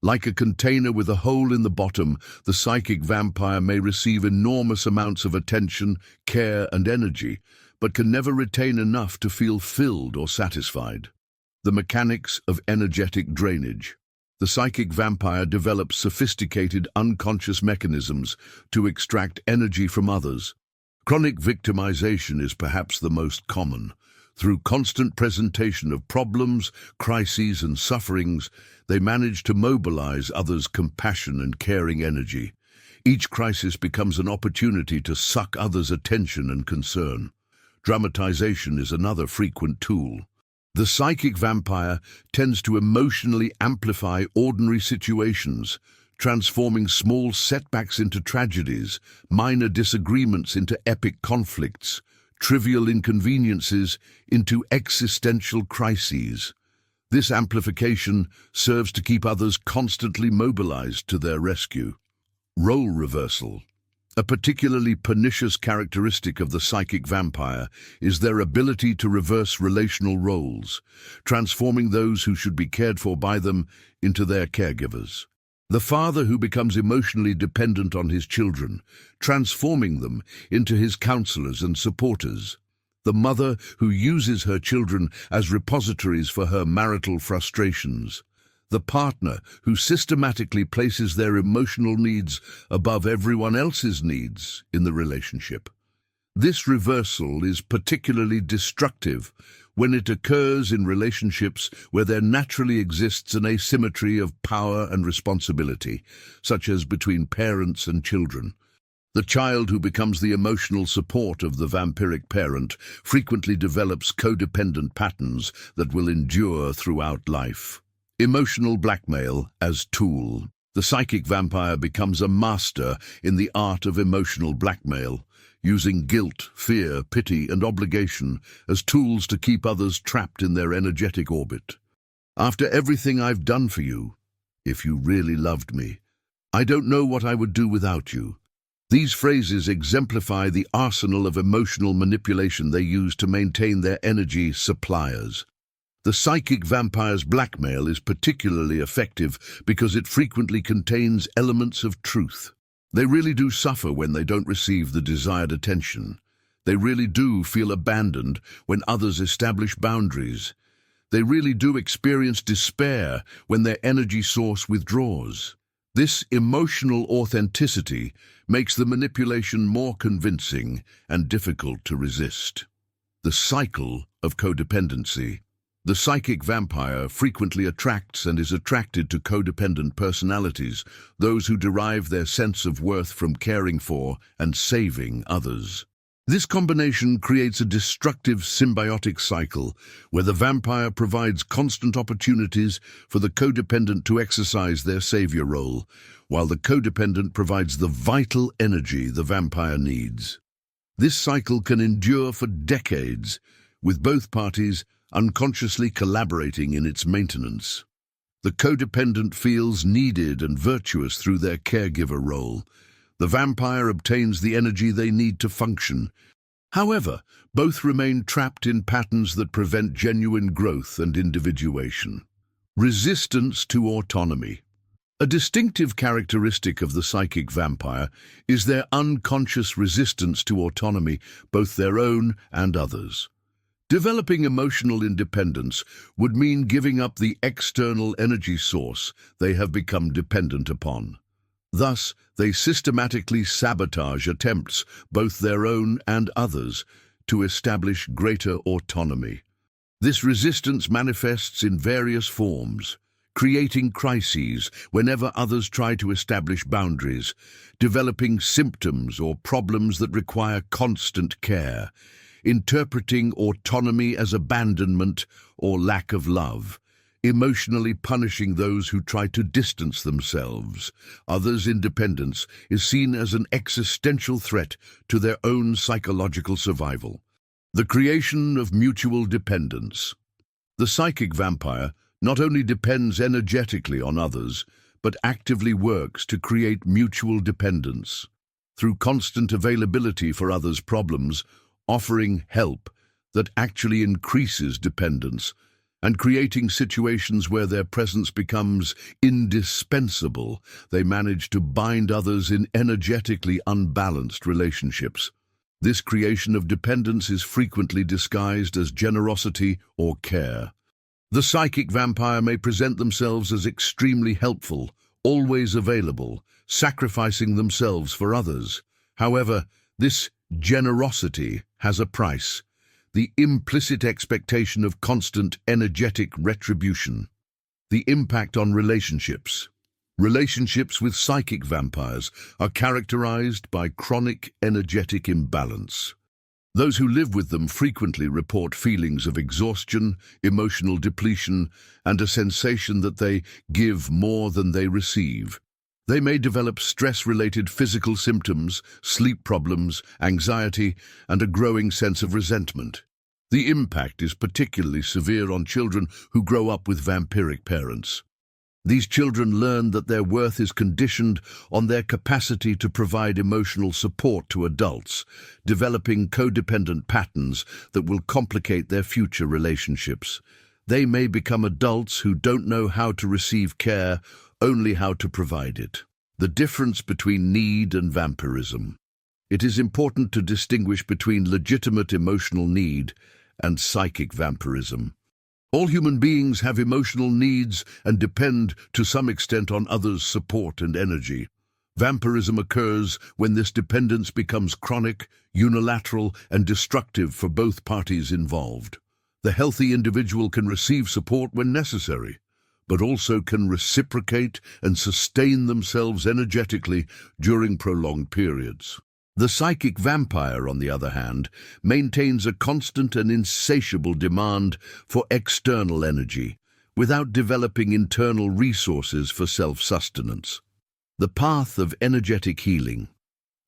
A: Like a container with a hole in the bottom, the psychic vampire may receive enormous amounts of attention, care, and energy, but can never retain enough to feel filled or satisfied. The mechanics of energetic drainage. The psychic vampire develops sophisticated unconscious mechanisms to extract energy from others. Chronic victimization is perhaps the most common. Through constant presentation of problems, crises, and sufferings, they manage to mobilize others' compassion and caring energy. Each crisis becomes an opportunity to suck others' attention and concern. Dramatization is another frequent tool. The psychic vampire tends to emotionally amplify ordinary situations, transforming small setbacks into tragedies, minor disagreements into epic conflicts, trivial inconveniences into existential crises. This amplification serves to keep others constantly mobilized to their rescue. Role reversal. A particularly pernicious characteristic of the psychic vampire is their ability to reverse relational roles, transforming those who should be cared for by them into their caregivers. The father who becomes emotionally dependent on his children, transforming them into his counselors and supporters. The mother who uses her children as repositories for her marital frustrations. The partner who systematically places their emotional needs above everyone else's needs in the relationship. This reversal is particularly destructive when it occurs in relationships where there naturally exists an asymmetry of power and responsibility, such as between parents and children. The child who becomes the emotional support of the vampiric parent frequently develops codependent patterns that will endure throughout life. Emotional blackmail as tool. The psychic vampire becomes a master in the art of emotional blackmail, using guilt, fear, pity, and obligation as tools to keep others trapped in their energetic orbit. After everything I've done for you, if you really loved me, I don't know what I would do without you. These phrases exemplify the arsenal of emotional manipulation they use to maintain their energy suppliers. The psychic vampire's blackmail is particularly effective because it frequently contains elements of truth. They really do suffer when they don't receive the desired attention. They really do feel abandoned when others establish boundaries. They really do experience despair when their energy source withdraws. This emotional authenticity makes the manipulation more convincing and difficult to resist. The cycle of codependency. The psychic vampire frequently attracts and is attracted to codependent personalities, those who derive their sense of worth from caring for and saving others. This combination creates a destructive symbiotic cycle where the vampire provides constant opportunities for the codependent to exercise their savior role, while the codependent provides the vital energy the vampire needs. This cycle can endure for decades, with both parties unconsciously collaborating in its maintenance. The codependent feels needed and virtuous through their caregiver role. The vampire obtains the energy they need to function. However, both remain trapped in patterns that prevent genuine growth and individuation. Resistance to autonomy. A distinctive characteristic of the psychic vampire is their unconscious resistance to autonomy, both their own and others. Developing emotional independence would mean giving up the external energy source they have become dependent upon. Thus, they systematically sabotage attempts, both their own and others, to establish greater autonomy. This resistance manifests in various forms, creating crises whenever others try to establish boundaries, developing symptoms or problems that require constant care, interpreting autonomy as abandonment or lack of love, emotionally punishing those who try to distance themselves. Others' independence is seen as an existential threat to their own psychological survival. The creation of mutual dependence. The psychic vampire not only depends energetically on others, but actively works to create mutual dependence. Through constant availability for others' problems, offering help that actually increases dependence, and creating situations where their presence becomes indispensable, they manage to bind others in energetically unbalanced relationships. This creation of dependence is frequently disguised as generosity or care. The psychic vampire may present themselves as extremely helpful, always available, sacrificing themselves for others. However, this generosity has a price, the implicit expectation of constant energetic retribution. The impact on relationships. Relationships with psychic vampires are characterized by chronic energetic imbalance. Those who live with them frequently report feelings of exhaustion, emotional depletion, and a sensation that they give more than they receive. They may develop stress-related physical symptoms, sleep problems, anxiety, and a growing sense of resentment. The impact is particularly severe on children who grow up with vampiric parents. These children learn that their worth is conditioned on their capacity to provide emotional support to adults, developing codependent patterns that will complicate their future relationships. They may become adults who don't know how to receive care, only how to provide it. The difference between need and vampirism. It is important to distinguish between legitimate emotional need and psychic vampirism. All human beings have emotional needs and depend to some extent on others' support and energy. Vampirism occurs when this dependence becomes chronic, unilateral, and destructive for both parties involved. The healthy individual can receive support when necessary, but also can reciprocate and sustain themselves energetically during prolonged periods. The psychic vampire, on the other hand, maintains a constant and insatiable demand for external energy, without developing internal resources for self-sustenance. The path of energetic healing.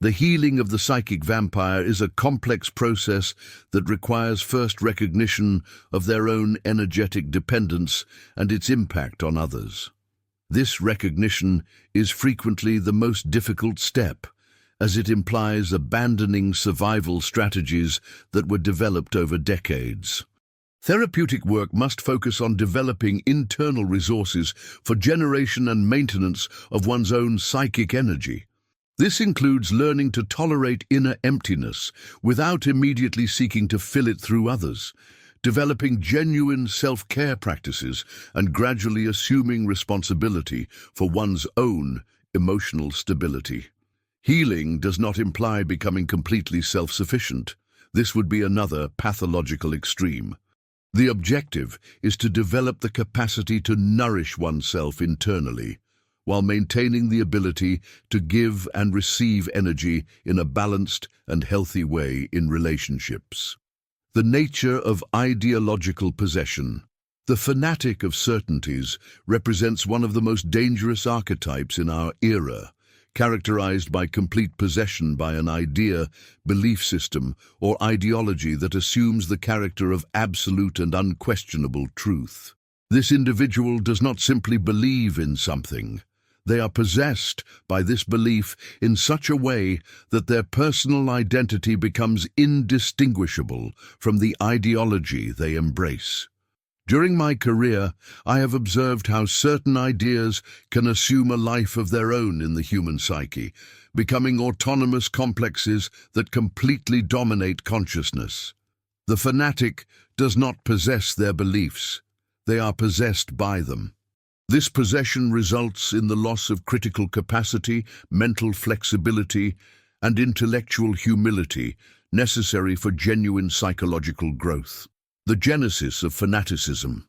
A: The healing of the psychic vampire is a complex process that requires first recognition of their own energetic dependence and its impact on others. This recognition is frequently the most difficult step, as it implies abandoning survival strategies that were developed over decades. Therapeutic work must focus on developing internal resources for generation and maintenance of one's own psychic energy. This includes learning to tolerate inner emptiness without immediately seeking to fill it through others, developing genuine self-care practices, and gradually assuming responsibility for one's own emotional stability. Healing does not imply becoming completely self-sufficient. This would be another pathological extreme. The objective is to develop the capacity to nourish oneself internally, while maintaining the ability to give and receive energy in a balanced and healthy way in relationships. The nature of ideological possession. The fanatic of certainties represents one of the most dangerous archetypes in our era, characterized by complete possession by an idea, belief system, or ideology that assumes the character of absolute and unquestionable truth. This individual does not simply believe in something. They are possessed by this belief in such a way that their personal identity becomes indistinguishable from the ideology they embrace. During my career, I have observed how certain ideas can assume a life of their own in the human psyche, becoming autonomous complexes that completely dominate consciousness. The fanatic does not possess their beliefs. They are possessed by them. This possession results in the loss of critical capacity, mental flexibility, and intellectual humility necessary for genuine psychological growth. The genesis of fanaticism.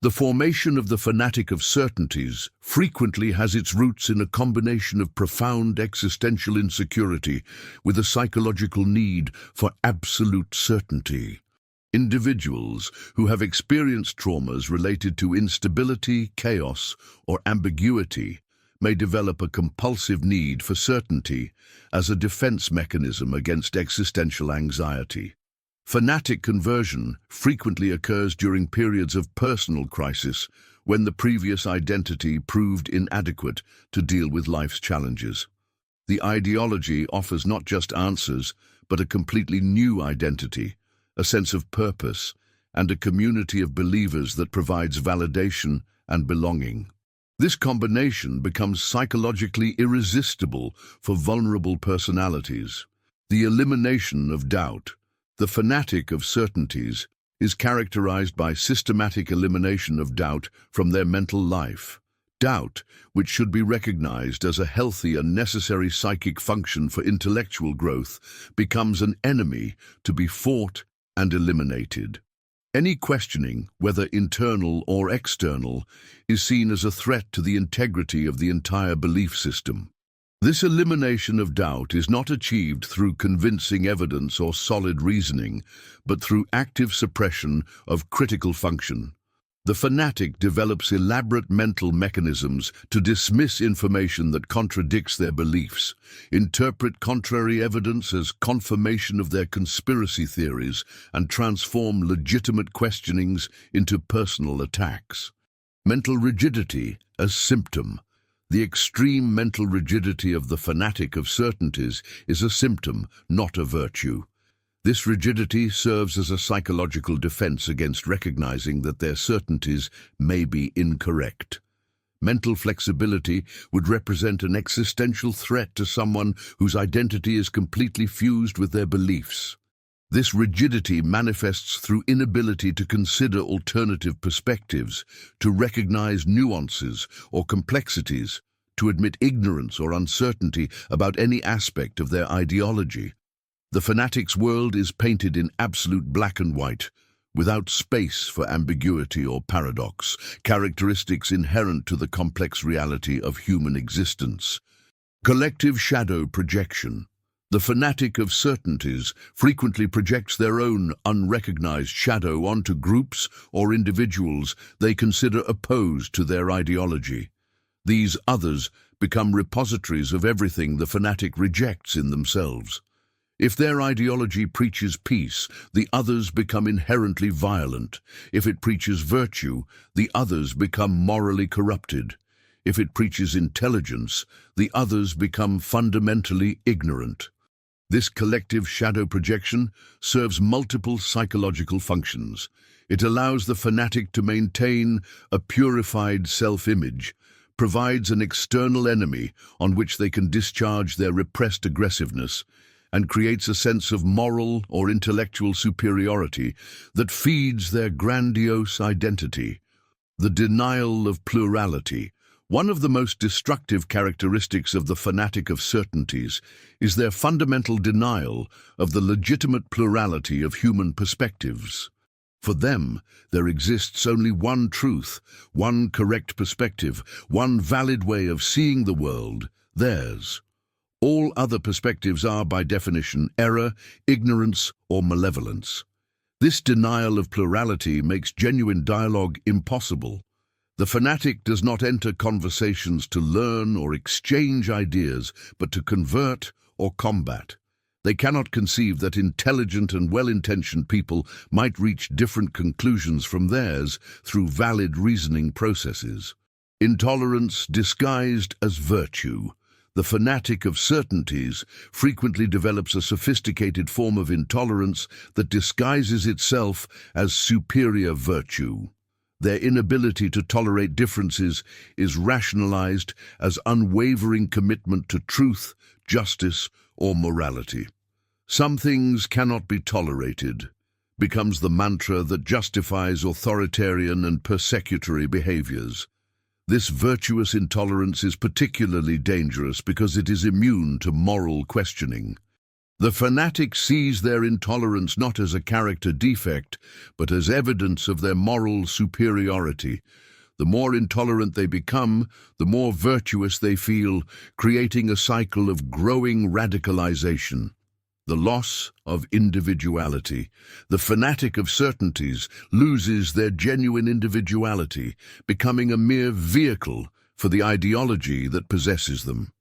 A: The formation of the fanatic of certainties frequently has its roots in a combination of profound existential insecurity with a psychological need for absolute certainty. Individuals who have experienced traumas related to instability, chaos, or ambiguity may develop a compulsive need for certainty as a defense mechanism against existential anxiety. Fanatic conversion frequently occurs during periods of personal crisis when the previous identity proved inadequate to deal with life's challenges. The ideology offers not just answers, but a completely new identity, a sense of purpose, and a community of believers that provides validation and belonging. This combination becomes psychologically irresistible for vulnerable personalities. The elimination of doubt. The fanatic of certainties is characterized by systematic elimination of doubt from their mental life. Doubt, which should be recognized as a healthy and necessary psychic function for intellectual growth, becomes an enemy to be fought and eliminated. Any questioning, whether internal or external, is seen as a threat to the integrity of the entire belief system. This elimination of doubt is not achieved through convincing evidence or solid reasoning, but through active suppression of critical function. The fanatic develops elaborate mental mechanisms to dismiss information that contradicts their beliefs, interpret contrary evidence as confirmation of their conspiracy theories, and transform legitimate questionings into personal attacks. Mental rigidity as symptom. The extreme mental rigidity of the fanatic of certainties is a symptom, not a virtue. This rigidity serves as a psychological defense against recognizing that their certainties may be incorrect. Mental flexibility would represent an existential threat to someone whose identity is completely fused with their beliefs. This rigidity manifests through inability to consider alternative perspectives, to recognize nuances or complexities, to admit ignorance or uncertainty about any aspect of their ideology. The fanatic's world is painted in absolute black and white, without space for ambiguity or paradox, characteristics inherent to the complex reality of human existence. Collective shadow projection. The fanatic of certainties frequently projects their own unrecognized shadow onto groups or individuals they consider opposed to their ideology. These others become repositories of everything the fanatic rejects in themselves. If their ideology preaches peace, the others become inherently violent. If it preaches virtue, the others become morally corrupted. If it preaches intelligence, the others become fundamentally ignorant. This collective shadow projection serves multiple psychological functions. It allows the fanatic to maintain a purified self-image, provides an external enemy on which they can discharge their repressed aggressiveness, and creates a sense of moral or intellectual superiority that feeds their grandiose identity. The denial of plurality. One of the most destructive characteristics of the fanatic of certainties is their fundamental denial of the legitimate plurality of human perspectives. For them, there exists only one truth, one correct perspective, one valid way of seeing the world, theirs. All other perspectives are, by definition, error, ignorance, or malevolence. This denial of plurality makes genuine dialogue impossible. The fanatic does not enter conversations to learn or exchange ideas, but to convert or combat. They cannot conceive that intelligent and well-intentioned people might reach different conclusions from theirs through valid reasoning processes. Intolerance disguised as virtue. The fanatic of certainties frequently develops a sophisticated form of intolerance that disguises itself as superior virtue. Their inability to tolerate differences is rationalized as unwavering commitment to truth, justice, or morality. Some things cannot be tolerated becomes the mantra that justifies authoritarian and persecutory behaviors. This virtuous intolerance is particularly dangerous because it is immune to moral questioning. The fanatic sees their intolerance not as a character defect, but as evidence of their moral superiority. The more intolerant they become, the more virtuous they feel, creating a cycle of growing radicalization. The loss of individuality. The fanatic of certainties loses their genuine individuality, becoming a mere vehicle for the ideology that possesses them.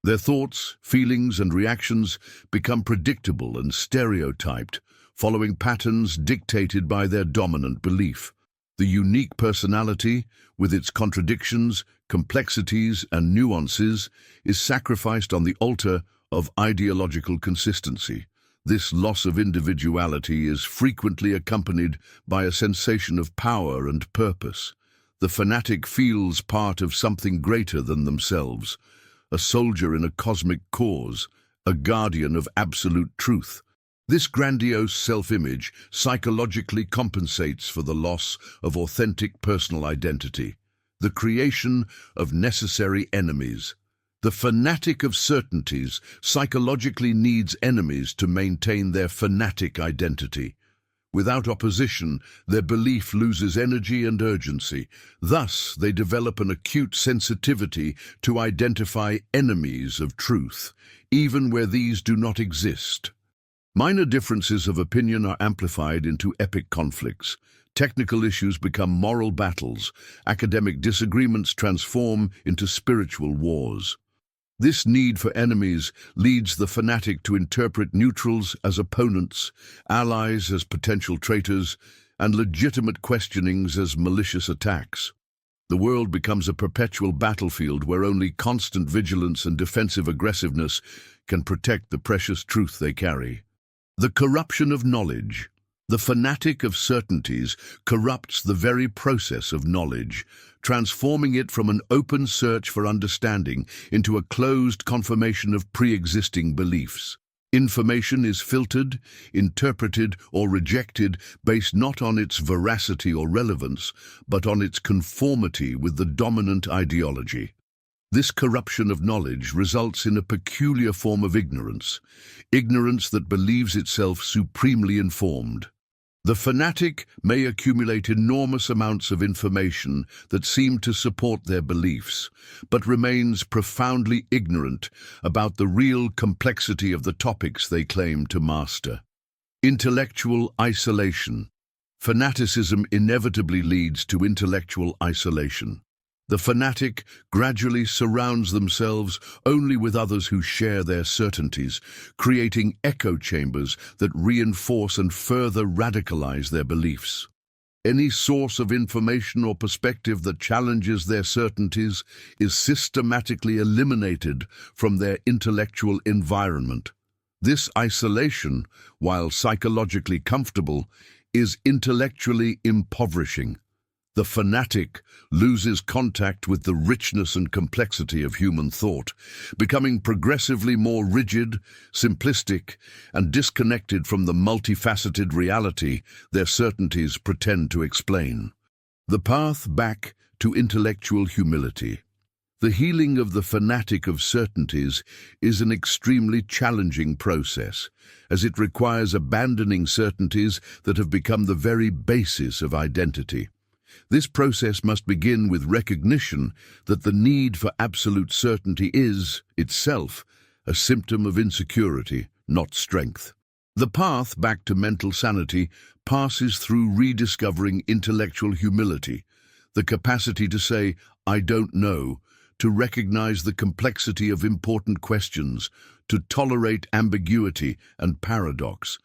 A: Their thoughts, feelings, and reactions become predictable and stereotyped, following patterns dictated by their dominant belief. The unique personality, with its contradictions, complexities, and nuances, is sacrificed on the altar of ideological consistency. This loss of individuality is frequently accompanied by a sensation of power and purpose. The fanatic feels part of something greater than themselves, a soldier in a cosmic cause, a guardian of absolute truth. This grandiose self-image psychologically compensates for the loss of authentic personal identity, the creation of necessary enemies. The fanatic of certainties psychologically needs enemies to maintain their fanatic identity. Without opposition, their belief loses energy and urgency. Thus, they develop an acute sensitivity to identify enemies of truth, even where these do not exist. Minor differences of opinion are amplified into epic conflicts. Technical issues become moral battles. Academic disagreements transform into spiritual wars. This need for enemies leads the fanatic to interpret neutrals as opponents, allies as potential traitors, and legitimate questionings as malicious attacks. The world becomes a perpetual battlefield where only constant vigilance and defensive aggressiveness can protect the precious truth they carry. The corruption of knowledge. The fanatic of certainties corrupts the very process of knowledge, transforming it from an open search for understanding into a closed confirmation of pre-existing beliefs. Information is filtered, interpreted, or rejected based not on its veracity or relevance, but on its conformity with the dominant ideology. This corruption of knowledge results in a peculiar form of ignorance that believes itself supremely informed. The fanatic may accumulate enormous amounts of information that seem to support their beliefs, but remains profoundly ignorant about the real complexity of the topics they claim to master. Intellectual isolation. Fanaticism inevitably leads to intellectual isolation. The fanatic gradually surrounds themselves only with others who share their certainties, creating echo chambers that reinforce and further radicalize their beliefs. Any source of information or perspective that challenges their certainties is systematically eliminated from their intellectual environment. This isolation, while psychologically comfortable, is intellectually impoverishing. The fanatic loses contact with the richness and complexity of human thought, becoming progressively more rigid, simplistic, and disconnected from the multifaceted reality their certainties pretend to explain. The path back to intellectual humility. The healing of the fanatic of certainties is an extremely challenging process, as it requires abandoning certainties that have become the very basis of identity. This process must begin with recognition that the need for absolute certainty is, itself, a symptom of insecurity, not strength. The path back to mental sanity passes through rediscovering intellectual humility, the capacity to say, "I don't know," to recognize the complexity of important questions, to tolerate ambiguity and paradox.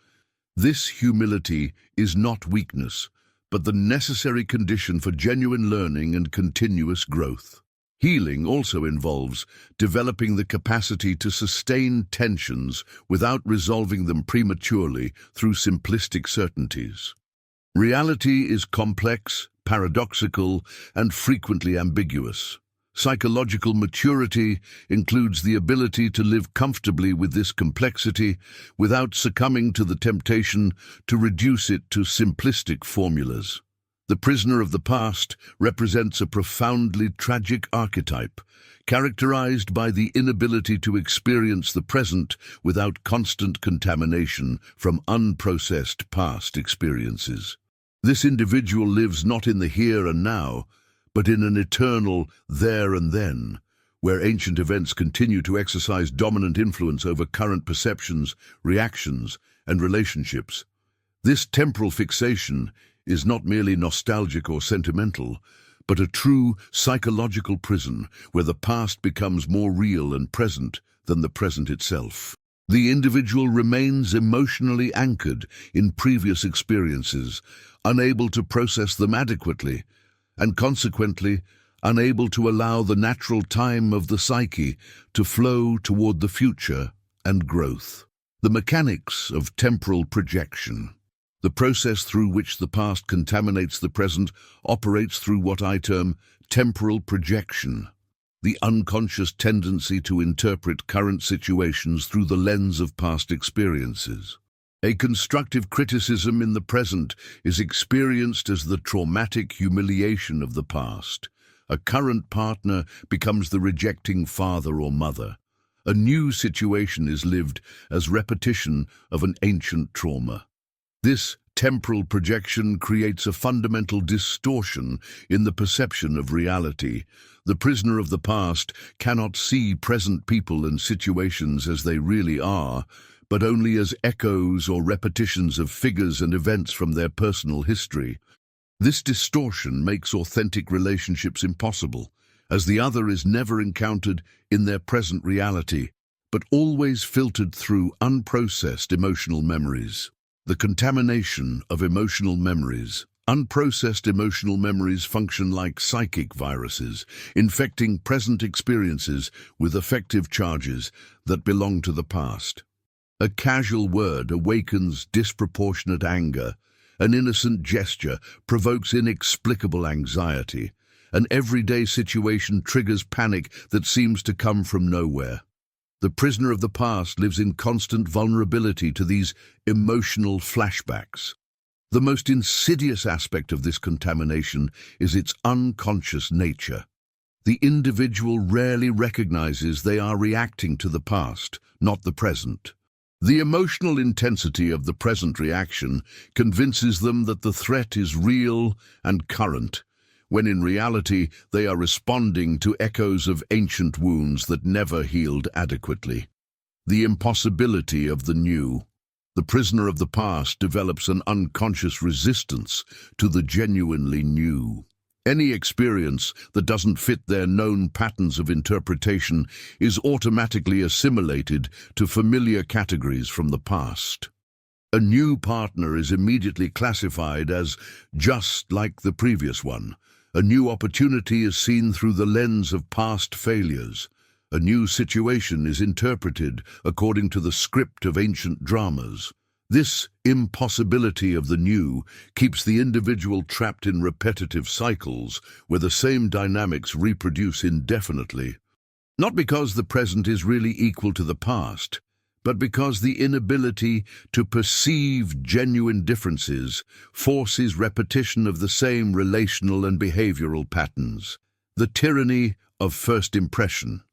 A: This humility is not weakness, but the necessary condition for genuine learning and continuous growth. Healing also involves developing the capacity to sustain tensions without resolving them prematurely through simplistic certainties. Reality is complex, paradoxical, and frequently ambiguous. Psychological maturity includes the ability to live comfortably with this complexity without succumbing to the temptation to reduce it to simplistic formulas. The prisoner of the past represents a profoundly tragic archetype, characterized by the inability to experience the present without constant contamination from unprocessed past experiences. This individual lives not in the here and now, but in an eternal there and then, where ancient events continue to exercise dominant influence over current perceptions, reactions, and relationships. This temporal fixation is not merely nostalgic or sentimental, but a true psychological prison where the past becomes more real and present than the present itself. The individual remains emotionally anchored in previous experiences, unable to process them adequately, and consequently unable to allow the natural time of the psyche to flow toward the future and growth. The mechanics of temporal projection. The process through which the past contaminates the present operates through what I term temporal projection, the unconscious tendency to interpret current situations through the lens of past experiences. A constructive criticism in the present is experienced as the traumatic humiliation of the past. A current partner becomes the rejecting father or mother. A new situation is lived as repetition of an ancient trauma. This temporal projection creates a fundamental distortion in the perception of reality. The prisoner of the past cannot see present people and situations as they really are, but only as echoes or repetitions of figures and events from their personal history. This distortion makes authentic relationships impossible, as the other is never encountered in their present reality, but always filtered through unprocessed emotional memories. The contamination of emotional memories. Unprocessed emotional memories function like psychic viruses, infecting present experiences with effective charges that belong to the past. A casual word awakens disproportionate anger. An innocent gesture provokes inexplicable anxiety. An everyday situation triggers panic that seems to come from nowhere. The prisoner of the past lives in constant vulnerability to these emotional flashbacks. The most insidious aspect of this contamination is its unconscious nature. The individual rarely recognizes they are reacting to the past, not the present. The emotional intensity of the present reaction convinces them that the threat is real and current, when in reality they are responding to echoes of ancient wounds that never healed adequately. The impossibility of the new. The prisoner of the past develops an unconscious resistance to the genuinely new. Any experience that doesn't fit their known patterns of interpretation is automatically assimilated to familiar categories from the past. A new partner is immediately classified as just like the previous one. A new opportunity is seen through the lens of past failures. A new situation is interpreted according to the script of ancient dramas. This impossibility of the new keeps the individual trapped in repetitive cycles where the same dynamics reproduce indefinitely. Not because the present is really equal to the past, but because the inability to perceive genuine differences forces repetition of the same relational and behavioral patterns. The tyranny of first impression.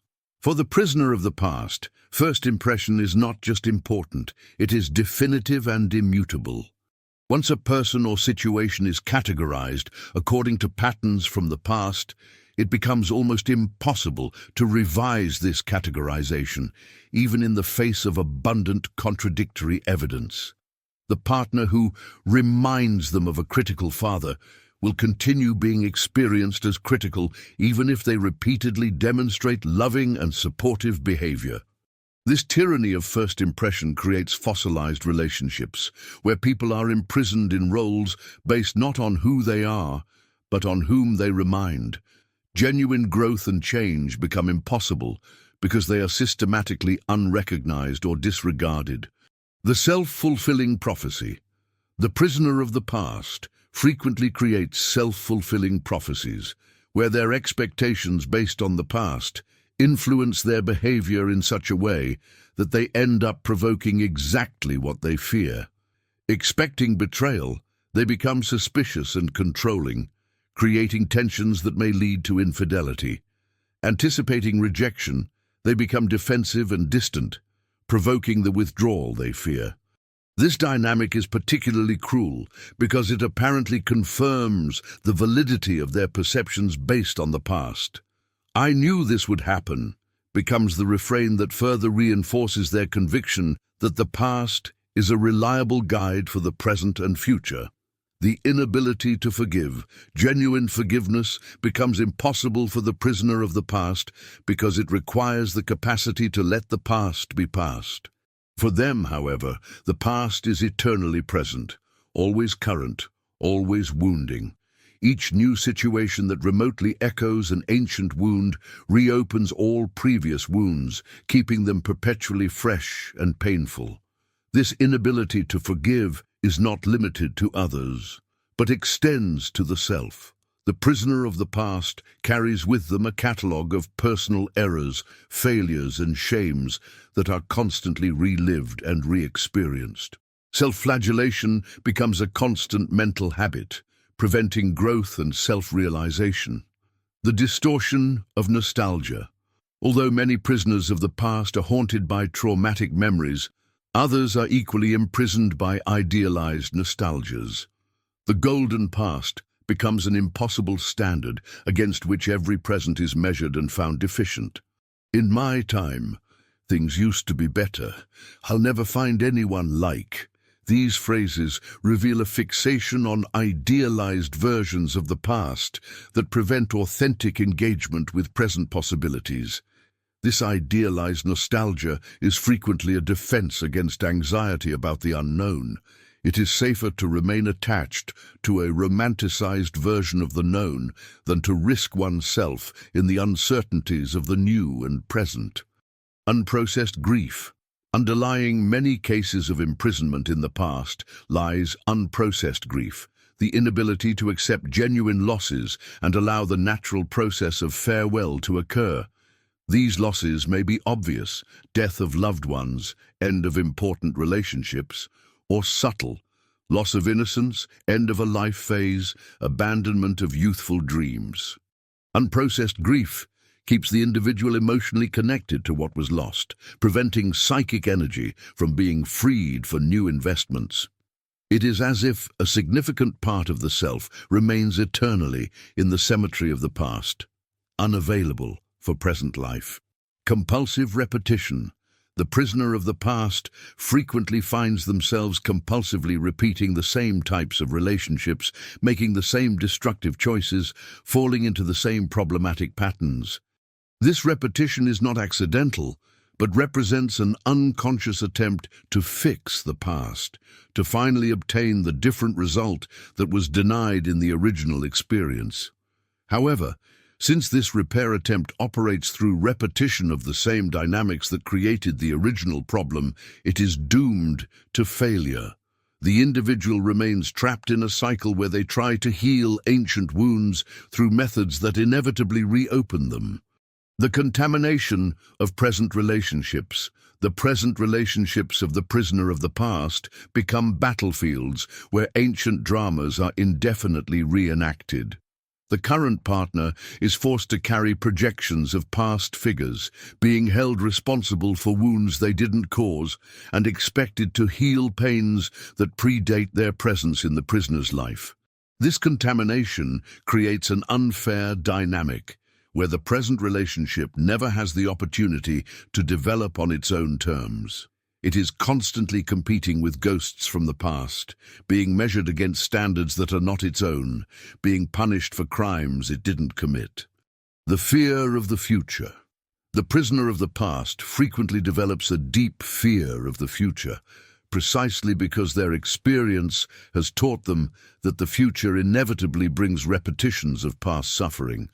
A: For the prisoner of the past, first impression is not just important, it is definitive and immutable. Once a person or situation is categorized according to patterns from the past, it becomes almost impossible to revise this categorization, even in the face of abundant contradictory evidence. The partner who reminds them of a critical father will continue being experienced as critical even if they repeatedly demonstrate loving and supportive behavior. This tyranny of first impression creates fossilized relationships, where people are imprisoned in roles based not on who they are, but on whom they remind. Genuine growth and change become impossible because they are systematically unrecognized or disregarded. The self-fulfilling prophecy. The prisoner of the past frequently creates self-fulfilling prophecies, where their expectations based on the past influence their behavior in such a way that they end up provoking exactly what they fear. Expecting betrayal, they become suspicious and controlling, creating tensions that may lead to infidelity. Anticipating rejection, they become defensive and distant, provoking the withdrawal they fear. This dynamic is particularly cruel because it apparently confirms the validity of their perceptions based on the past. "I knew this would happen" becomes the refrain that further reinforces their conviction that the past is a reliable guide for the present and future. The inability to forgive. Genuine forgiveness becomes impossible for the prisoner of the past because it requires the capacity to let the past be past. For them, however, the past is eternally present, always current, always wounding. Each new situation that remotely echoes an ancient wound reopens all previous wounds, keeping them perpetually fresh and painful. This inability to forgive is not limited to others, but extends to the self. The prisoner of the past carries with them a catalogue of personal errors, failures, and shames that are constantly relived and re-experienced. Self-flagellation becomes a constant mental habit, preventing growth and self-realization. The distortion of nostalgia. Although many prisoners of the past are haunted by traumatic memories, others are equally imprisoned by idealized nostalgias. The golden past becomes an impossible standard against which every present is measured and found deficient. "In my time, things used to be better. I'll never find anyone like." These phrases reveal a fixation on idealized versions of the past that prevent authentic engagement with present possibilities. This idealized nostalgia is frequently a defense against anxiety about the unknown. It is safer to remain attached to a romanticized version of the known than to risk oneself in the uncertainties of the new and present. Unprocessed grief. Underlying many cases of imprisonment in the past lies unprocessed grief, the inability to accept genuine losses and allow the natural process of farewell to occur. These losses may be obvious: death of loved ones, end of important relationships, or subtle: loss of innocence, end of a life phase, abandonment of youthful dreams. Unprocessed grief keeps the individual emotionally connected to what was lost, preventing psychic energy from being freed for new investments. It is as if a significant part of the self remains eternally in the cemetery of the past, unavailable for present life. Compulsive repetition. The prisoner of the past frequently finds themselves compulsively repeating the same types of relationships, making the same destructive choices, falling into the same problematic patterns. This repetition is not accidental, but represents an unconscious attempt to fix the past, to finally obtain the different result that was denied in the original experience. However, since this repair attempt operates through repetition of the same dynamics that created the original problem, it is doomed to failure. The individual remains trapped in a cycle where they try to heal ancient wounds through methods that inevitably reopen them. The contamination of present relationships. The present relationships of the prisoner of the past become battlefields where ancient dramas are indefinitely reenacted. The current partner is forced to carry projections of past figures, being held responsible for wounds they didn't cause and expected to heal pains that predate their presence in the prisoner's life. This contamination creates an unfair dynamic, where the present relationship never has the opportunity to develop on its own terms. It is constantly competing with ghosts from the past, being measured against standards that are not its own, being punished for crimes it didn't commit. The fear of the future. The prisoner of the past frequently develops a deep fear of the future, precisely because their experience has taught them that the future inevitably brings repetitions of past suffering.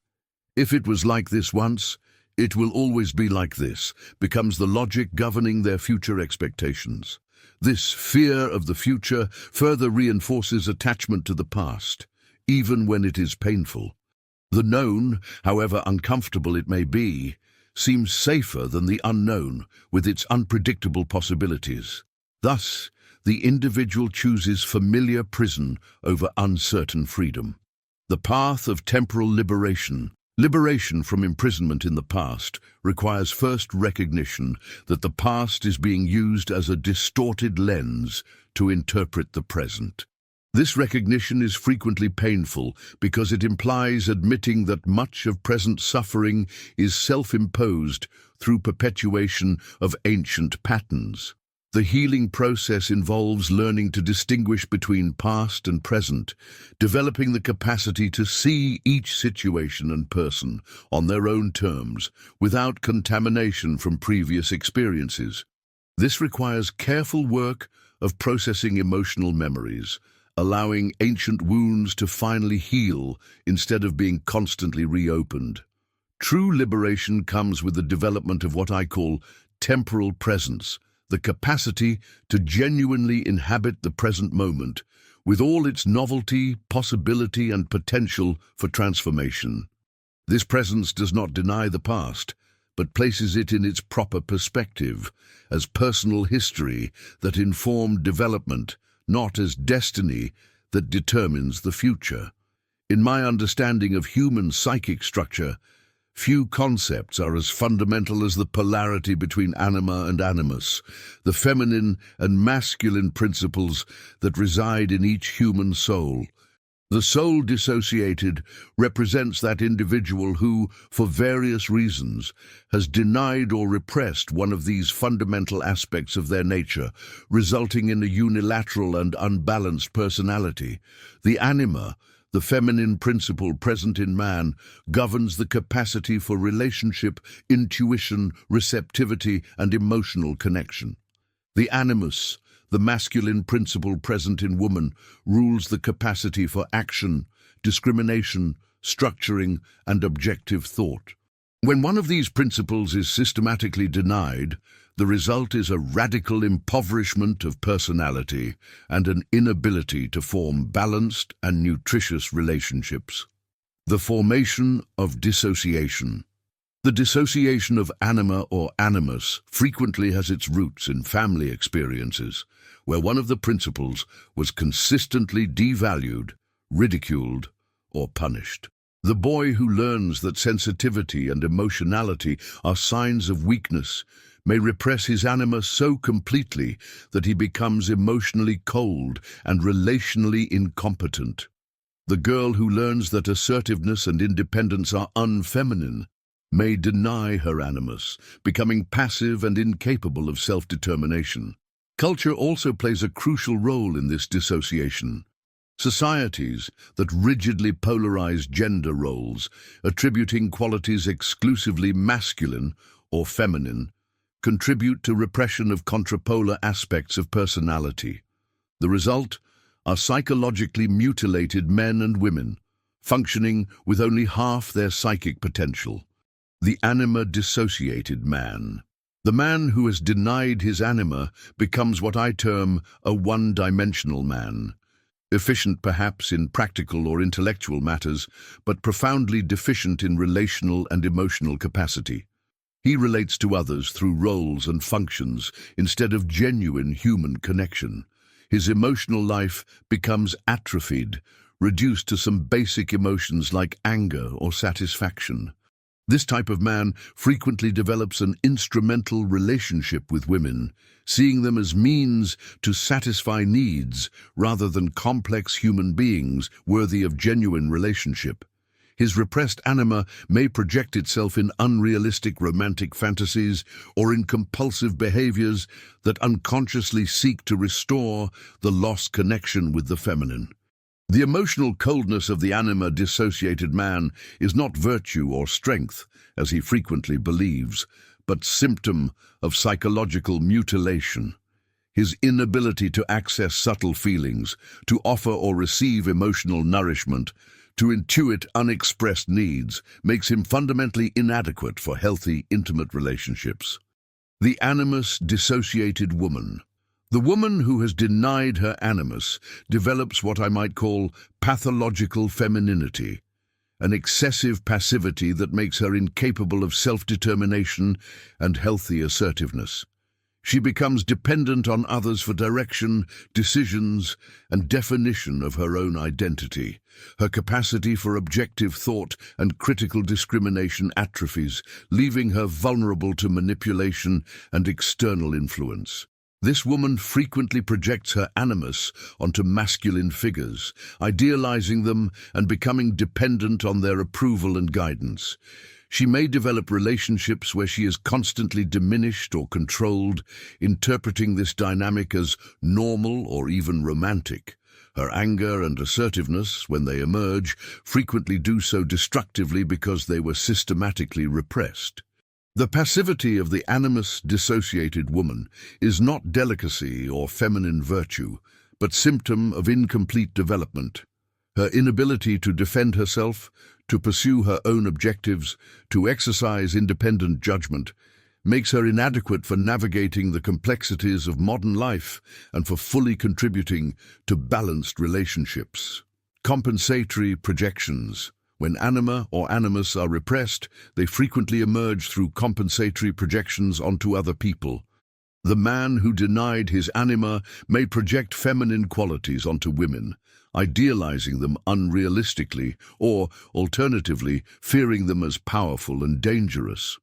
A: If it was like this once, it will always be like this, becomes the logic governing their future expectations. This fear of the future further reinforces attachment to the past, even when it is painful. The known, however uncomfortable it may be, seems safer than the unknown, with its unpredictable possibilities. Thus, the individual chooses familiar prison over uncertain freedom. The path of temporal liberation. Liberation from imprisonment in the past requires first recognition that the past is being used as a distorted lens to interpret the present. This recognition is frequently painful because it implies admitting that much of present suffering is self-imposed through perpetuation of ancient patterns. The healing process involves learning to distinguish between past and present, developing the capacity to see each situation and person on their own terms, without contamination from previous experiences. This requires careful work of processing emotional memories, allowing ancient wounds to finally heal instead of being constantly reopened. True liberation comes with the development of what I call temporal presence, the capacity to genuinely inhabit the present moment, with all its novelty, possibility, and potential for transformation. This presence does not deny the past, but places it in its proper perspective, as personal history that informed development, not as destiny that determines the future. In my understanding of human psychic structure, few concepts are as fundamental as the polarity between anima and animus, the feminine and masculine principles that reside in each human soul. The soul dissociated represents that individual who, for various reasons, has denied or repressed one of these fundamental aspects of their nature, resulting in a unilateral and unbalanced personality. The anima, the feminine principle present in man, governs the capacity for relationship, intuition, receptivity, and emotional connection. The animus, the masculine principle present in woman, rules the capacity for action, discrimination, structuring, and objective thought. When one of these principles is systematically denied, the result is a radical impoverishment of personality and an inability to form balanced and nutritious relationships. The formation of dissociation. The dissociation of anima or animus frequently has its roots in family experiences, where one of the principles was consistently devalued, ridiculed, or punished. The boy who learns that sensitivity and emotionality are signs of weakness may repress his anima so completely that he becomes emotionally cold and relationally incompetent. The girl who learns that assertiveness and independence are unfeminine may deny her animus, becoming passive and incapable of self-determination. Culture also plays a crucial role in this dissociation. Societies that rigidly polarize gender roles, attributing qualities exclusively masculine or feminine, contribute to repression of contrapolar aspects of personality. The result are psychologically mutilated men and women, functioning with only half their psychic potential. The anima-dissociated man. The man who has denied his anima becomes what I term a one-dimensional man, efficient perhaps in practical or intellectual matters, but profoundly deficient in relational and emotional capacity. He relates to others through roles and functions instead of genuine human connection. His emotional life becomes atrophied, reduced to some basic emotions like anger or satisfaction. This type of man frequently develops an instrumental relationship with women, seeing them as means to satisfy needs rather than complex human beings worthy of genuine relationship. His repressed anima may project itself in unrealistic romantic fantasies or in compulsive behaviors that unconsciously seek to restore the lost connection with the feminine. The emotional coldness of the anima-dissociated man is not virtue or strength, as he frequently believes, but symptom of psychological mutilation. His inability to access subtle feelings, to offer or receive emotional nourishment, to intuit unexpressed needs, makes him fundamentally inadequate for healthy, intimate relationships. The animus-dissociated woman. The woman who has denied her animus develops what I might call pathological femininity, an excessive passivity that makes her incapable of self-determination and healthy assertiveness. She becomes dependent on others for direction, decisions, and definition of her own identity. Her capacity for objective thought and critical discrimination atrophies, leaving her vulnerable to manipulation and external influence. This woman frequently projects her animus onto masculine figures, idealizing them and becoming dependent on their approval and guidance. She may develop relationships where she is constantly diminished or controlled, interpreting this dynamic as normal or even romantic. Her anger and assertiveness, when they emerge, frequently do so destructively because they were systematically repressed. The passivity of the animus-dissociated woman is not delicacy or feminine virtue, but symptom of incomplete development. Her inability to defend herself, to pursue her own objectives, to exercise independent judgment, makes her inadequate for navigating the complexities of modern life and for fully contributing to balanced relationships. Compensatory projections. When anima or animus are repressed, they frequently emerge through compensatory projections onto other people. The man who denied his anima may project feminine qualities onto women, idealizing them unrealistically or, alternatively, fearing them as powerful and dangerous.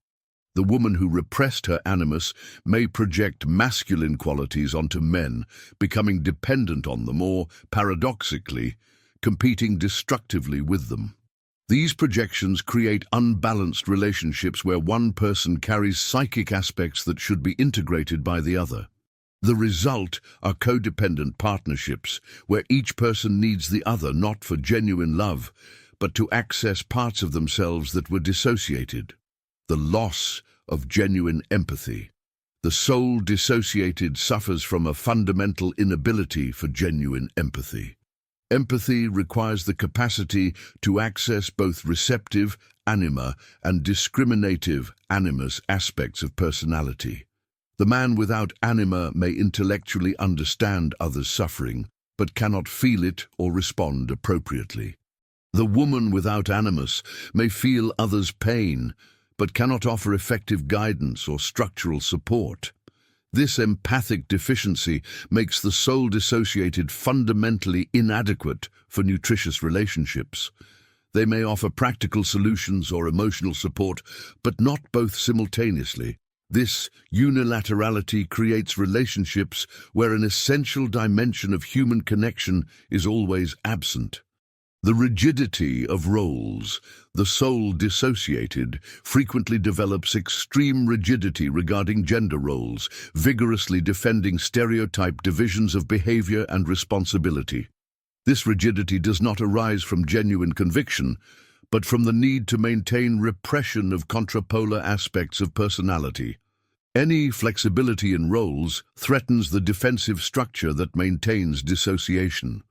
A: The woman who repressed her animus may project masculine qualities onto men, becoming dependent on them or, paradoxically, competing destructively with them. These projections create unbalanced relationships where one person carries psychic aspects that should be integrated by the other. The result are codependent partnerships, where each person needs the other not for genuine love, but to access parts of themselves that were dissociated. The loss of genuine empathy. The soul dissociated suffers from a fundamental inability for genuine empathy. Empathy requires the capacity to access both receptive, anima, and discriminative, animus aspects of personality. The man without anima may intellectually understand others' suffering, but cannot feel it or respond appropriately. The woman without animus may feel others' pain, but cannot offer effective guidance or structural support. This empathic deficiency makes the soul dissociated fundamentally inadequate for nutritious relationships. They may offer practical solutions or emotional support, but not both simultaneously. This unilaterality creates relationships where an essential dimension of human connection is always absent. The rigidity of roles. The soul dissociated frequently develops extreme rigidity regarding gender roles, vigorously defending stereotyped divisions of behavior and responsibility. This rigidity does not arise from genuine conviction, but from the need to maintain repression of contrapolar aspects of personality. Any flexibility in roles threatens the defensive structure that maintains dissociation.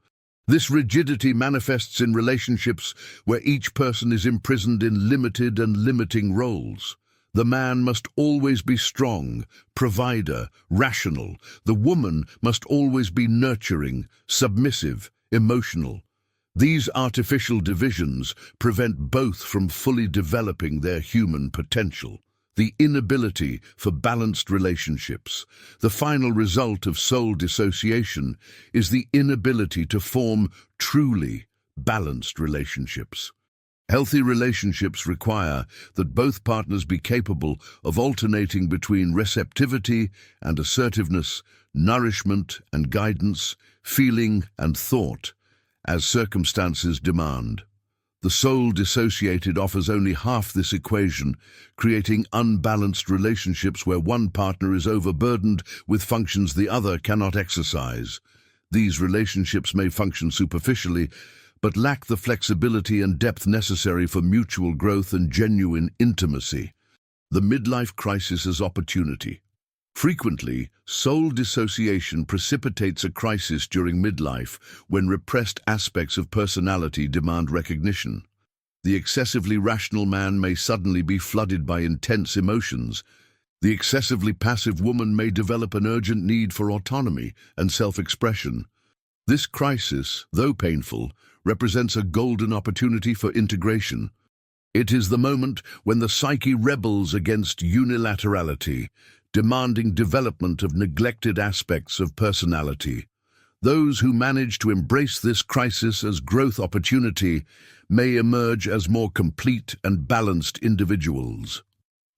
A: This rigidity manifests in relationships where each person is imprisoned in limited and limiting roles. The man must always be strong, provider, rational. The woman must always be nurturing, submissive, emotional. These artificial divisions prevent both from fully developing their human potential. The inability for balanced relationships. The final result of soul dissociation is the inability to form truly balanced relationships. Healthy relationships require that both partners be capable of alternating between receptivity and assertiveness, nourishment and guidance, feeling and thought, as circumstances demand. The soul dissociated offers only half this equation, creating unbalanced relationships where one partner is overburdened with functions the other cannot exercise. These relationships may function superficially, but lack the flexibility and depth necessary for mutual growth and genuine intimacy. The midlife crisis as opportunity. Frequently, soul dissociation precipitates a crisis during midlife when repressed aspects of personality demand recognition. The excessively rational man may suddenly be flooded by intense emotions. The excessively passive woman may develop an urgent need for autonomy and self-expression. This crisis, though painful, represents a golden opportunity for integration. It is the moment when the psyche rebels against unilaterality, demanding development of neglected aspects of personality. Those who manage to embrace this crisis as growth opportunity may emerge as more complete and balanced individuals.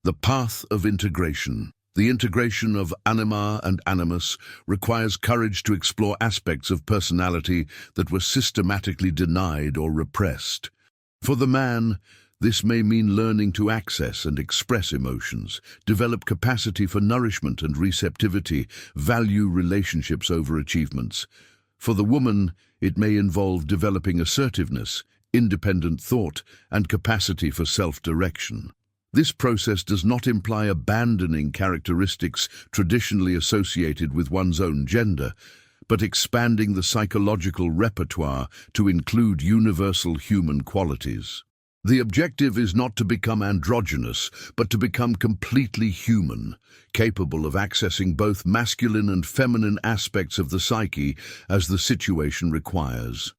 A: The path of integration. The integration of anima and animus requires courage to explore aspects of personality that were systematically denied or repressed. For the man, this may mean learning to access and express emotions, develop capacity for nourishment and receptivity, value relationships over achievements. For the woman, it may involve developing assertiveness, independent thought, and capacity for self-direction. This process does not imply abandoning characteristics traditionally associated with one's own gender, but expanding the psychological repertoire to include universal human qualities. The objective is not to become androgynous, but to become completely human, capable of accessing both masculine and feminine aspects of the psyche as the situation requires.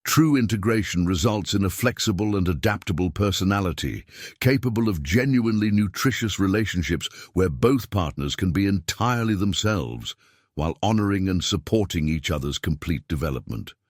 A: True integration results in a flexible and adaptable personality, capable of genuinely nutritious relationships where both partners can be entirely themselves, while honoring and supporting each other's complete development.